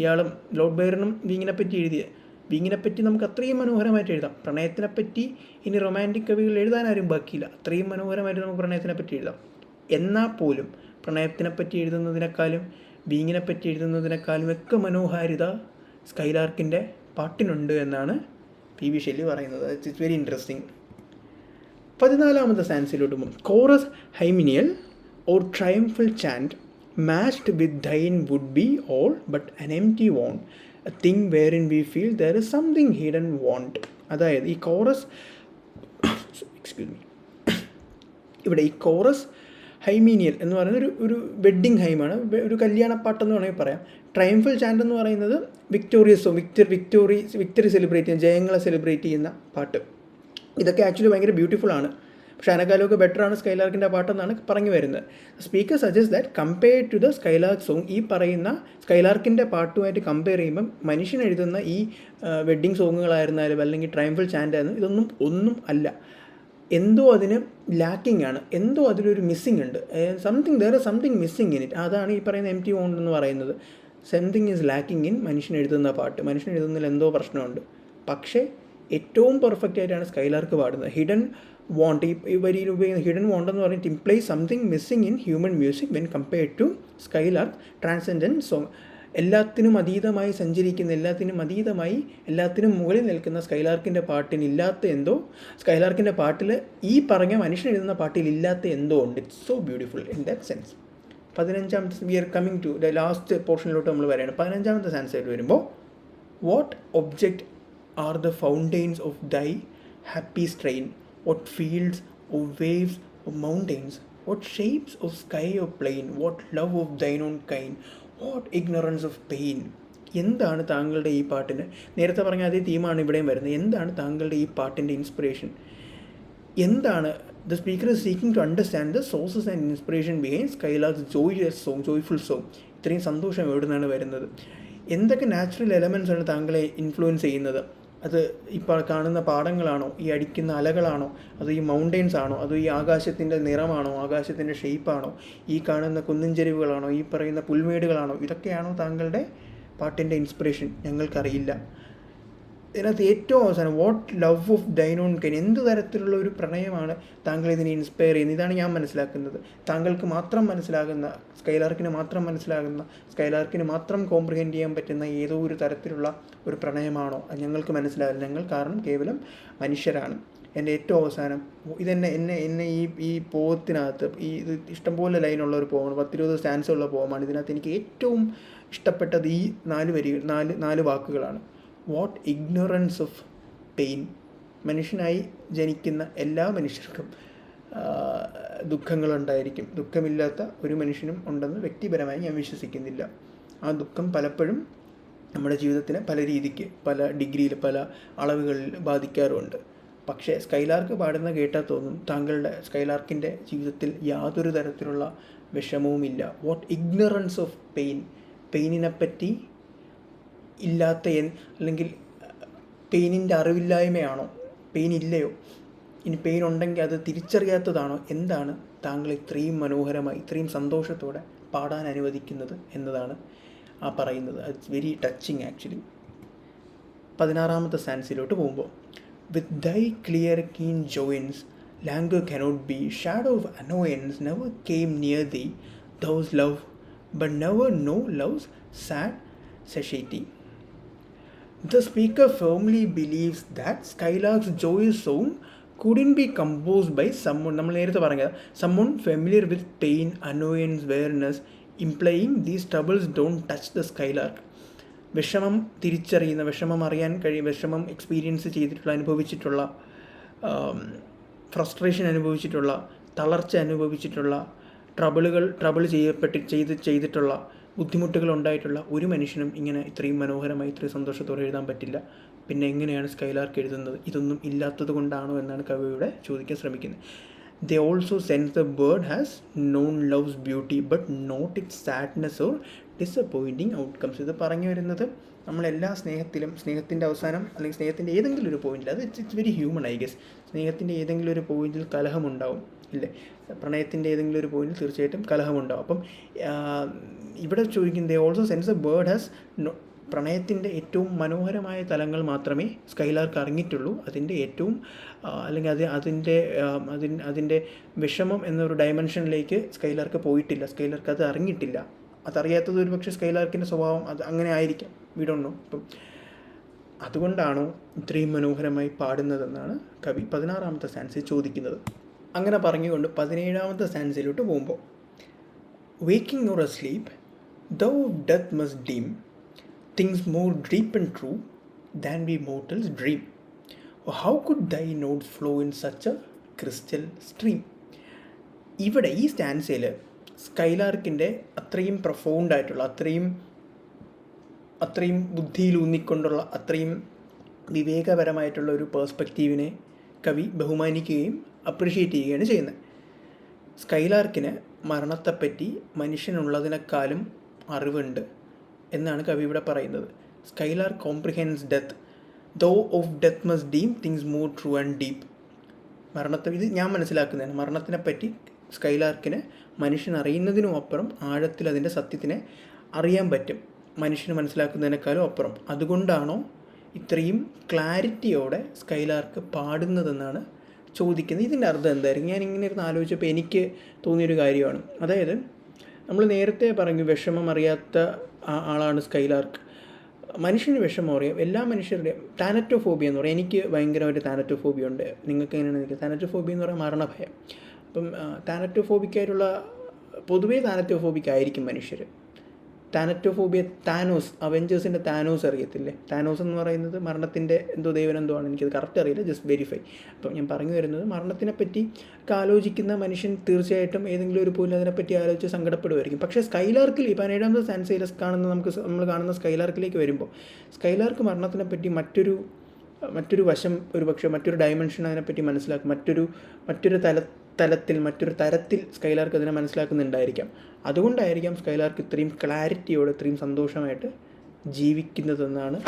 ഇയാളും ലോർഡ് ബൈറണും വീഞ്ഞിനെപ്പറ്റി എഴുതിയത്. വീഞ്ഞിനെപ്പറ്റി നമുക്ക് അത്രയും മനോഹരമായിട്ട് എഴുതാം. പ്രണയത്തിനെപ്പറ്റി ഇനി റൊമാൻറ്റിക് കവികൾ എഴുതാനാരും ബാക്കിയില്ല. അത്രയും മനോഹരമായിട്ട് നമുക്ക് പ്രണയത്തിനെപ്പറ്റി എഴുതാം. എന്നാൽ പോലും പ്രണയത്തിനെപ്പറ്റി എഴുതുന്നതിനേക്കാളും വീഞ്ഞിനെപ്പറ്റി എഴുതുന്നതിനേക്കാളും ഒക്കെ മനോഹാരിത സ്കൈലാർക്കിൻ്റെ പാട്ടിനുണ്ട് എന്നാണ് P.B. ഷെല്ലി പറയുന്നത്. It's very interesting. 14ാമത്തെ സാൻസിലോട്ട് പോകും. Chorus hymeneal or triumphal chant matched with thine would be all but an empty want, a thing wherein we feel there is something hidden want. അതായത് ഈ കോറസ് ഇവിടെ ഈ chorus ഹൈമീനിയൽ എന്ന് പറയുന്നത് ഒരു വെഡ്ഡിങ് ഹൈമാണ്, ഒരു കല്യാണപ്പാട്ടെന്ന് വേണമെങ്കിൽ പറയാം. ട്രയംഫൽ ചാൻറ്റ് എന്ന് പറയുന്നത് വിക്ടോറിയസ് സോങ്, വിക്ടറി സെലിബ്രേറ്റ് ചെയ്യുന്ന, ജയങ്ങളെ സെലിബ്രേറ്റ് ചെയ്യുന്ന പാട്ട്. ഇതൊക്കെ ആക്ച്വലി ഭയങ്കര ബ്യൂട്ടിഫുൾ ആണ്. പക്ഷേ അതിനേക്കാളൊക്കെ ബെറ്ററാണ് സ്കൈലാർക്കിൻ്റെ പാട്ടെന്നാണ് പറഞ്ഞു വരുന്നത്. Speaker suggest that compared to the skylark song, ഈ പറയുന്ന സ്കൈലാർക്കിൻ്റെ പാട്ടുമായിട്ട് കമ്പയർ ചെയ്യുമ്പം മനുഷ്യൻ എഴുതുന്ന ഈ വെഡ്ഡിങ് സോങ്ങുകളായിരുന്നാലും അല്ലെങ്കിൽ ട്രയംഫൽ ചാൻറ്റ് ആയിരുന്നു, ഇതൊന്നും ഒന്നും അല്ല. എന്തോ അതിന് ലാക്കിംഗ് ആണ്, എന്തോ അതിലൊരു മിസ്സിംഗ് ഉണ്ട്. There is something missing in it. അതാണ് ഈ പറയുന്ന എംപ്റ്റി വോണ്ട് എന്ന് പറയുന്നത്. സംതിങ് ഈസ് ലാക്കിംഗ് ഇൻ മനുഷ്യൻ എഴുതുന്ന പാട്ട്. മനുഷ്യൻ എഴുതുന്നതിൽ എന്തോ പ്രശ്നമുണ്ട്. പക്ഷേ ഏറ്റവും പെർഫെക്റ്റ് ആയിട്ടാണ് സ്കൈലാർക്ക് പാടുന്നത്. ഹിഡൻ വോണ്ട്, ഈ വരിയിൽ ഉപയോഗിക്കുന്ന ഹിഡൻ വോണ്ട് എന്ന് പറഞ്ഞിട്ട് implies something missing in human music when compared to skylark transcendent song. എല്ലാത്തിനും അതീതമായി സഞ്ചരിക്കുന്ന, എല്ലാത്തിനും മുകളിൽ നിൽക്കുന്ന സ്കൈലാർക്കിൻ്റെ പാട്ടിനില്ലാത്ത എന്തോ, സ്കൈലാർക്കിൻ്റെ പാട്ടിൽ ഈ പറഞ്ഞ മനുഷ്യൻ എഴുതുന്ന പാട്ടിൽ ഇല്ലാത്ത എന്തോ ഉണ്ട്. It's so beautiful in that sense. 15ാമത്തെ we are coming to the last പോർഷനിലോട്ട് നമ്മൾ പറയുന്നത്. 15ാമത്തെ സെൻസായിട്ട് വരുമ്പോൾ, what object are the fountains of thy happy strain, what fields of waves of mountains, what shapes of sky of plain, what love of thine own kind, what ignorance of pain. എന്താണ് താങ്കളുടെ ഈ പാട്ടിന്, നേരത്തെ പറഞ്ഞ അതേ തീമാണ് ഇവിടെയും വരുന്നത്, എന്താണ് താങ്കളുടെ ഈ പാട്ടിൻ്റെ ഇൻസ്പിറേഷൻ? എന്താണ് the speaker is seeking to understand the sources and inspiration behind skylark's joyful song. ഇത്രയും സന്തോഷം എവിടെ നിന്നാണ് വരുന്നത്? എന്തൊക്കെ നാച്ചുറൽ എലമെൻറ്റ്സ് ആണ് താങ്കളെ ഇൻഫ്ലുവൻസ് ചെയ്യുന്നത്? അത് ഇപ്പോൾ കാണുന്ന പാടങ്ങളാണോ, ഈ അടിക്കുന്ന അലകളാണോ, അത് ഈ മൗണ്ടെയിൻസ് ആണോ, അതോ ഈ ആകാശത്തിൻ്റെ നിറമാണോ, ആകാശത്തിൻ്റെ ഷേപ്പാണോ, ഈ കാണുന്ന കുന്നിൻചെരിവുകളാണോ, ഈ പറയുന്ന പുൽമേടുകളാണോ? ഇതൊക്കെയാണോ താങ്കളുടെ പാട്ടിൻ്റെ ഇൻസ്പിറേഷൻ? ഞങ്ങൾക്കറിയില്ല. ഇതിനകത്ത് ഏറ്റവും അവസാനം what love of thine own Kine, എന്ത് തരത്തിലുള്ള ഒരു പ്രണയമാണ് താങ്കൾ ഇതിനെ ഇൻസ്പയർ ചെയ്യുന്നത്? ഇതാണ് ഞാൻ മനസ്സിലാക്കുന്നത്. താങ്കൾക്ക് മാത്രം മനസ്സിലാകുന്ന, സ്കൈലാർക്കിന് മാത്രം കോംപ്രിഹെൻഡ് ചെയ്യാൻ പറ്റുന്ന ഏതോ ഒരു തരത്തിലുള്ള ഒരു പ്രണയമാണോ? അത് ഞങ്ങൾക്ക് മനസ്സിലാകില്ല. ഞങ്ങൾ കാരണം കേവലം മനുഷ്യരാണ്. എൻ്റെ ഏറ്റവും അവസാനം എന്നെ ഈ പോവത്തിനകത്ത് ഇത് ഇഷ്ടംപോലെ ലൈനുള്ള ഒരു പോവാണ്, 10-20 സ്റ്റാൻസ് ഉള്ള പോവമാണ്. ഇതിനകത്ത് എനിക്ക് ഏറ്റവും ഇഷ്ടപ്പെട്ടത് ഈ 4 വാക്കുകളാണ്. What ignorance of pain. മനുഷ്യനായി ജനിക്കുന്ന എല്ലാ മനുഷ്യർക്കും ദുഃഖങ്ങളുണ്ടായിരിക്കും. ദുഃഖമില്ലാത്ത ഒരു മനുഷ്യനും ഉണ്ടെന്ന് വ്യക്തിപരമായി ഞാൻ വിശ്വസിക്കുന്നില്ല. ആ ദുഃഖം പലപ്പോഴും നമ്മുടെ ജീവിതത്തിനെ പല രീതിക്ക്, പല ഡിഗ്രിയിൽ, പല അളവുകളിൽ ബാധിക്കാറുമുണ്ട്. പക്ഷേ സ്കൈലാർക്ക് പാടുന്ന കേട്ടാൽ തോന്നും സ്കൈലാർക്കിൻ്റെ ജീവിതത്തിൽ യാതൊരു തരത്തിലുള്ള വിഷമവുമില്ല. വാട്ട് ഇഗ്നറൻസ് ഓഫ് പെയിനിനെപ്പറ്റി ഇല്ലാത്ത അല്ലെങ്കിൽ പെയിനിൻ്റെ അറിവില്ലായ്മയാണോ, പെയിൻ ഇല്ലയോ, ഇനി പെയിൻ ഉണ്ടെങ്കിൽ അത് തിരിച്ചറിയാത്തതാണോ, എന്താണ് താങ്കൾ ഇത്രയും മനോഹരമായി ഇത്രയും സന്തോഷത്തോടെ പാടാൻ അനുവദിക്കുന്നത് എന്നതാണ് ആ പറയുന്നത്. It's very touching actually. 16ാമത്തെ സ്റ്റാൻസിലോട്ട് പോകുമ്പോൾ, with thy clear keen joyance languor cannot be, shadow of annoyance never came near thee, thou's love but never know love's sad satiety. The speaker firmly believes that Skylark's joyous song couldn't be composed by someone, നമ്മൾ നേരത്തെ പറഞ്ഞത്, someone familiar with pain, annoyance, weariness, implying these troubles don't touch the Skylark. വിഷമം തിരിച്ചറിയുന്ന, വിഷമം അറിയാൻ വിഷമം experience ചെയ്തിട്ടുള്ള, അനുഭവിച്ചിട്ടുള്ള, frustration അനുഭവിച്ചിട്ടുള്ള, തളർച്ച അനുഭവിച്ചിട്ടുള്ള, ചെയ്തിട്ടുള്ള, ബുദ്ധിമുട്ടുകൾ ഉണ്ടായിട്ടുള്ള ഒരു മനുഷ്യനും ഇങ്ങനെ ഇത്രയും മനോഹരമായി ഇത്രയും സന്തോഷത്തോടെ എഴുതാൻ പറ്റില്ല. പിന്നെ എങ്ങനെയാണ് സ്കൈലാർക്ക് എഴുതുന്നത്? ഇതൊന്നും ഇല്ലാത്തത് കൊണ്ടാണോ എന്നാണ് കവിയുടെ ചോദിക്കാൻ ശ്രമിക്കുന്നത്. They also sense the bird has known love's beauty but not its sadness or disappointing outcomes. ഇത് പറഞ്ഞു വരുന്നത്, നമ്മളെല്ലാ സ്നേഹത്തിൻ്റെ അവസാനം അല്ലെങ്കിൽ സ്നേഹത്തിൻ്റെ ഏതെങ്കിലും ഒരു പോയിന്റിൽ, അത് it's very human I guess, സ്നേഹത്തിൻ്റെ ഏതെങ്കിലും ഒരു പോയിന്റിൽ കലഹമുണ്ടാവും ഇല്ലേ? പ്രണയത്തിൻ്റെ ഏതെങ്കിലും ഒരു പോയിന്റിൽ തീർച്ചയായിട്ടും കലഹമുണ്ടാവും. അപ്പം ഇവിടെ ചോദിക്കുന്നത്, they also sense the bird has പ്രണയത്തിൻ്റെ ഏറ്റവും മനോഹരമായ തലങ്ങൾ മാത്രമേ സ്കൈലാർക്ക് അറിഞ്ഞിട്ടുള്ളൂ. അതിൻ്റെ ഏറ്റവും അല്ലെങ്കിൽ അതിൻ്റെ വിഷമം എന്നൊരു ഡയമെൻഷനിലേക്ക് സ്കൈലാർക്ക് പോയിട്ടില്ല. സ്കൈലാർക്ക് അത് അറിഞ്ഞിട്ടില്ല. അതറിയാത്തത് ഒരു പക്ഷേ സ്കൈലാർക്കിൻ്റെ സ്വഭാവം അത് അങ്ങനെ ആയിരിക്കാം, വി ഡോണ്ട് നോ. അപ്പം അതുകൊണ്ടാണോ ഇത്രയും മനോഹരമായി പാടുന്നതെന്നാണ് കവി 16ാമത്തെ സ്റ്റാൻസിൽ ചോദിക്കുന്നത്. അങ്ങനെ പറഞ്ഞുകൊണ്ട് 17ാമത്തെ സ്റ്റാൻസിലോട്ട് പോകുമ്പോൾ, waking or asleep, thou of death must deem things more deep and true than we mortals dream. Oh, how could thy notes flow in such a crystal stream? ഇവിടെ ഈ സ്റ്റാൻസയിൽ സ്കൈലാർക്കിൻ്റെ അത്രയും പ്രൊഫൗണ്ടായിട്ടുള്ള, അത്രയും ബുദ്ധിയിലൂന്നിക്കൊണ്ടുള്ള, അത്രയും വിവേകപരമായിട്ടുള്ള ഒരു പേഴ്സ്പെക്റ്റീവിനെ കവി ബഹുമാനിക്കുകയും അപ്രിഷ്യേറ്റ് ചെയ്യുകയാണ് ചെയ്യുന്നത്. സ്കൈലാർക്കിന് മരണത്തെപ്പറ്റി മനുഷ്യനുള്ളതിനേക്കാളും അറിവുണ്ട് എന്നാണ് കവി ഇവിടെ പറയുന്നത്. Skylark comprehends death, though of death must deem things more true and deep. ഇത് ഞാൻ മനസ്സിലാക്കുന്നതാണ്. മരണത്തിനെപ്പറ്റി സ്കൈലാർക്കിന് മനുഷ്യൻ അറിയുന്നതിനും അപ്പുറം ആഴത്തിൽ അതിൻ്റെ സത്യത്തിനെ അറിയാൻ പറ്റും, മനുഷ്യന് മനസ്സിലാക്കുന്നതിനേക്കാളും അപ്പുറം. അതുകൊണ്ടാണോ ഇത്രയും ക്ലാരിറ്റിയോടെ സ്കൈലാർക്ക് പാടുന്നതെന്നാണ് ചോദിക്കുന്നത്. ഇതിൻ്റെ അർത്ഥം എന്തായിരിക്കും? ഞാൻ ഇങ്ങനെ ഇരുന്ന് ആലോചിച്ചപ്പോൾ എനിക്ക് തോന്നിയൊരു കാര്യമാണ്. അതായത്, നമ്മൾ നേരത്തെ പറഞ്ഞു വിഷമം അറിയാത്ത ആളാണ് സ്കൈലാർക്ക്. മനുഷ്യന് വിഷമം അറിയാം, എല്ലാ മനുഷ്യരുടെയും. താനറ്റോഫോബിയ എന്ന് പറയും. എനിക്ക് ഭയങ്കരമായിട്ട് താനറ്റോഫോബിയ ഉണ്ട്. നിങ്ങൾക്ക് എങ്ങനെയാണ്? എനിക്ക് താനറ്റോഫോബിയ എന്ന് പറയാൻ മരണഭയം. അപ്പം താനറ്റോഫോബിക്കായിട്ടുള്ള, പൊതുവേ താനറ്റോഫോബിക്കായിരിക്കും മനുഷ്യർ. താനറ്റോഫോബിയ, താനോസ്, അവെഞ്ചേഴ്സിൻ്റെ താനോസ് അറിയത്തില്ലേ? താനോസ് എന്ന് പറയുന്നത് മരണത്തിൻ്റെ ദൈവനെന്തോ ആണ്, എനിക്കത് കറക്റ്റ് അറിയില്ല, ജസ്റ്റ് വെരിഫൈ. അപ്പം ഞാൻ പറഞ്ഞു വരുന്നത്, മരണത്തിനെപ്പറ്റി ആലോചിക്കുന്ന മനുഷ്യൻ തീർച്ചയായിട്ടും ഏതെങ്കിലും ഒരു പോലും അതിനെപ്പറ്റി ആലോചിച്ച് സങ്കടപ്പെടുമായിരിക്കും. പക്ഷേ സ്കൈലാർക്കിൽ, ഈ 17ാമത്തെ സ്റ്റാൻസയിൽ നമ്മൾ കാണുന്ന സ്കൈലാർക്കിലേക്ക് വരുമ്പോൾ, സ്കൈലാർക്ക് മരണത്തിനെപ്പറ്റി മറ്റൊരു വശം, ഒരു പക്ഷേ മറ്റൊരു ഡയമെൻഷൻ അതിനെപ്പറ്റി മനസ്സിലാക്കും, മറ്റൊരു തരത്തിൽ സ്കൈലാർക്ക് അതിനെ മനസ്സിലാക്കുന്നുണ്ടായിരിക്കാം. അതുകൊണ്ടായിരിക്കാം സ്കൈലാർക്ക് ഇത്രയും ക്ലാരിറ്റിയോടെ ഇത്രയും സന്തോഷമായിട്ട് ജീവിക്കുന്നതെന്നാണ്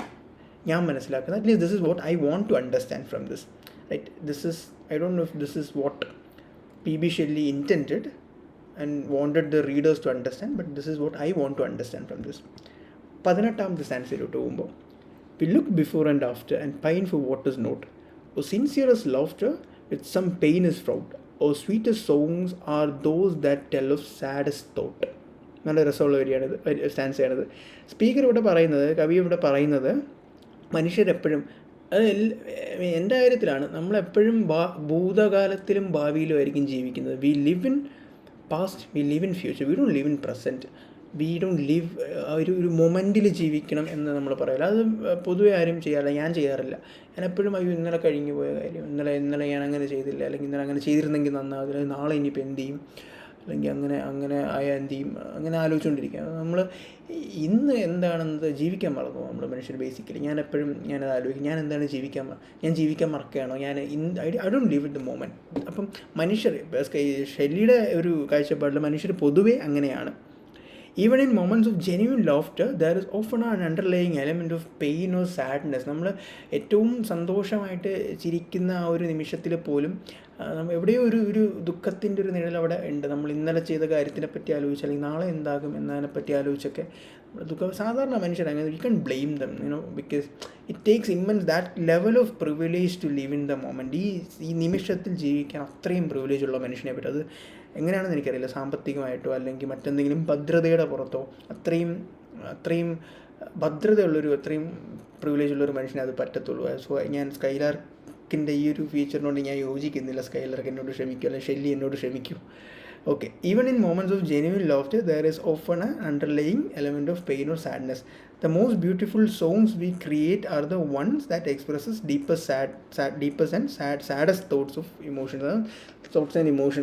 ഞാൻ മനസ്സിലാക്കുന്നത്. At least this is what I want to understand from this, right? I don't know if this is what P.B. Shelley intended and wanted the readers to understand, but this is what I want to understand from this. 18ാമത്തെ സ്റ്റാൻസിലോട്ട് പോകുമ്പോൾ, we look before and after and pine for what is not. O sincerest laughter with some pain is fraught. O sweetest songs are those that tell of saddest thought. നല്ല രസമുള്ള സ്റ്റാൻസാണിത്. Speaker ഇവിടെ പറയുന്നത്, കവി ഇവിടെ പറയുന്നത്, മനുഷ്യരെപ്പോഴും, അത് എൻ്റെ കാര്യത്തിലാണ്, നമ്മളെപ്പോഴും ഭൂതകാലത്തിലും ഭാവിയിലും ആയിരിക്കും ജീവിക്കുന്നത്. We live in past, we live in future, we don't live in present. We don't live ഒരു മൊമെൻറ്റിൽ ജീവിക്കണം എന്ന് നമ്മൾ പറയില്ല. അത് പൊതുവെ ആരും ചെയ്യാറില്ല, ഞാൻ ചെയ്യാറില്ല. ഞാൻ എപ്പോഴും ഇന്നലെ കഴിഞ്ഞു പോയ കാര്യം, ഇന്നലെ ഞാൻ അങ്ങനെ ചെയ്തില്ല, അല്ലെങ്കിൽ ഇന്നലെ അങ്ങനെ ചെയ്തിരുന്നെങ്കിൽ നന്നാവില്ല, നാളെ ഇനിയിപ്പോൾ എന്ത് ചെയ്യും, അല്ലെങ്കിൽ അങ്ങനെ ആയാൽ എന്ത് ചെയ്യും, അങ്ങനെ ആലോചിച്ചുകൊണ്ടിരിക്കുക. നമ്മൾ ഇന്ന് എന്താണെന്നത് ജീവിക്കാൻ മറന്നു നമ്മൾ മനുഷ്യർ ബേസിക്കലി. ഞാനത് ആലോചിക്കും, ഞാൻ എന്താണ് ഞാൻ ജീവിക്കാൻ മറക്കുകയാണോ, I don't live in the moment. അപ്പം മനുഷ്യർ ഷെല്ലിയുടെ ഒരു കാഴ്ചപ്പാടിൽ മനുഷ്യർ പൊതുവേ അങ്ങനെയാണ്. Even in moments of genuine laughter, there is often an underlying element of pain or sadness. നമ്മൾ ഏറ്റവും സന്തോഷമായിട്ട് ചിരിക്കുന്ന ആ ഒരു നിമിഷത്തിൽ പോലും എവിടെയോ ഒരു ദുഃഖത്തിൻ്റെ ഒരു നിഴൽ അവിടെ ഉണ്ട്. നമ്മൾ ഇന്നലെ ചെയ്ത കാര്യത്തിനെ പറ്റി ആലോചിച്ച്, അല്ലെങ്കിൽ നാളെ എന്താകും എന്നതിനെപ്പറ്റി ആലോചിച്ചൊക്കെ സാധാരണ മനുഷ്യർ അങ്ങനെ we can blame them, because it takes immense that level of privilege to live in the moment. ഈ നിമിഷത്തിൽ ജീവിക്കാൻ അത്രയും പ്രിവിലേജ് ഉള്ള മനുഷ്യനെ പറ്റും. അത് എങ്ങനെയാണെന്ന് എനിക്കറിയില്ല, സാമ്പത്തികമായിട്ടോ അല്ലെങ്കിൽ മറ്റെന്തെങ്കിലും ഭദ്രതയുടെ പുറത്തോ അത്രയും ഭദ്രതയുള്ളൊരു, അത്രയും പ്രിവിലേജ് ഉള്ളൊരു മനുഷ്യനെ അത് പറ്റത്തുള്ളൂ. സോ ഞാൻ സ്കൈലാർക്കിൻ്റെ ഈ ഒരു ഫീച്ചറിനോട് ഞാൻ യോജിക്കുന്നില്ല. സ്കൈലാർക്ക് എന്നോട് ക്ഷമിക്കും, അല്ലെങ്കിൽ ഷെല്ലി എന്നോട് ക്ഷമിക്കും. Okay, even in moments of genuine laughter, there is often an underlying element of pain or sadness. The most beautiful songs we create are the ones that expresses deepest and saddest thoughts and emotion.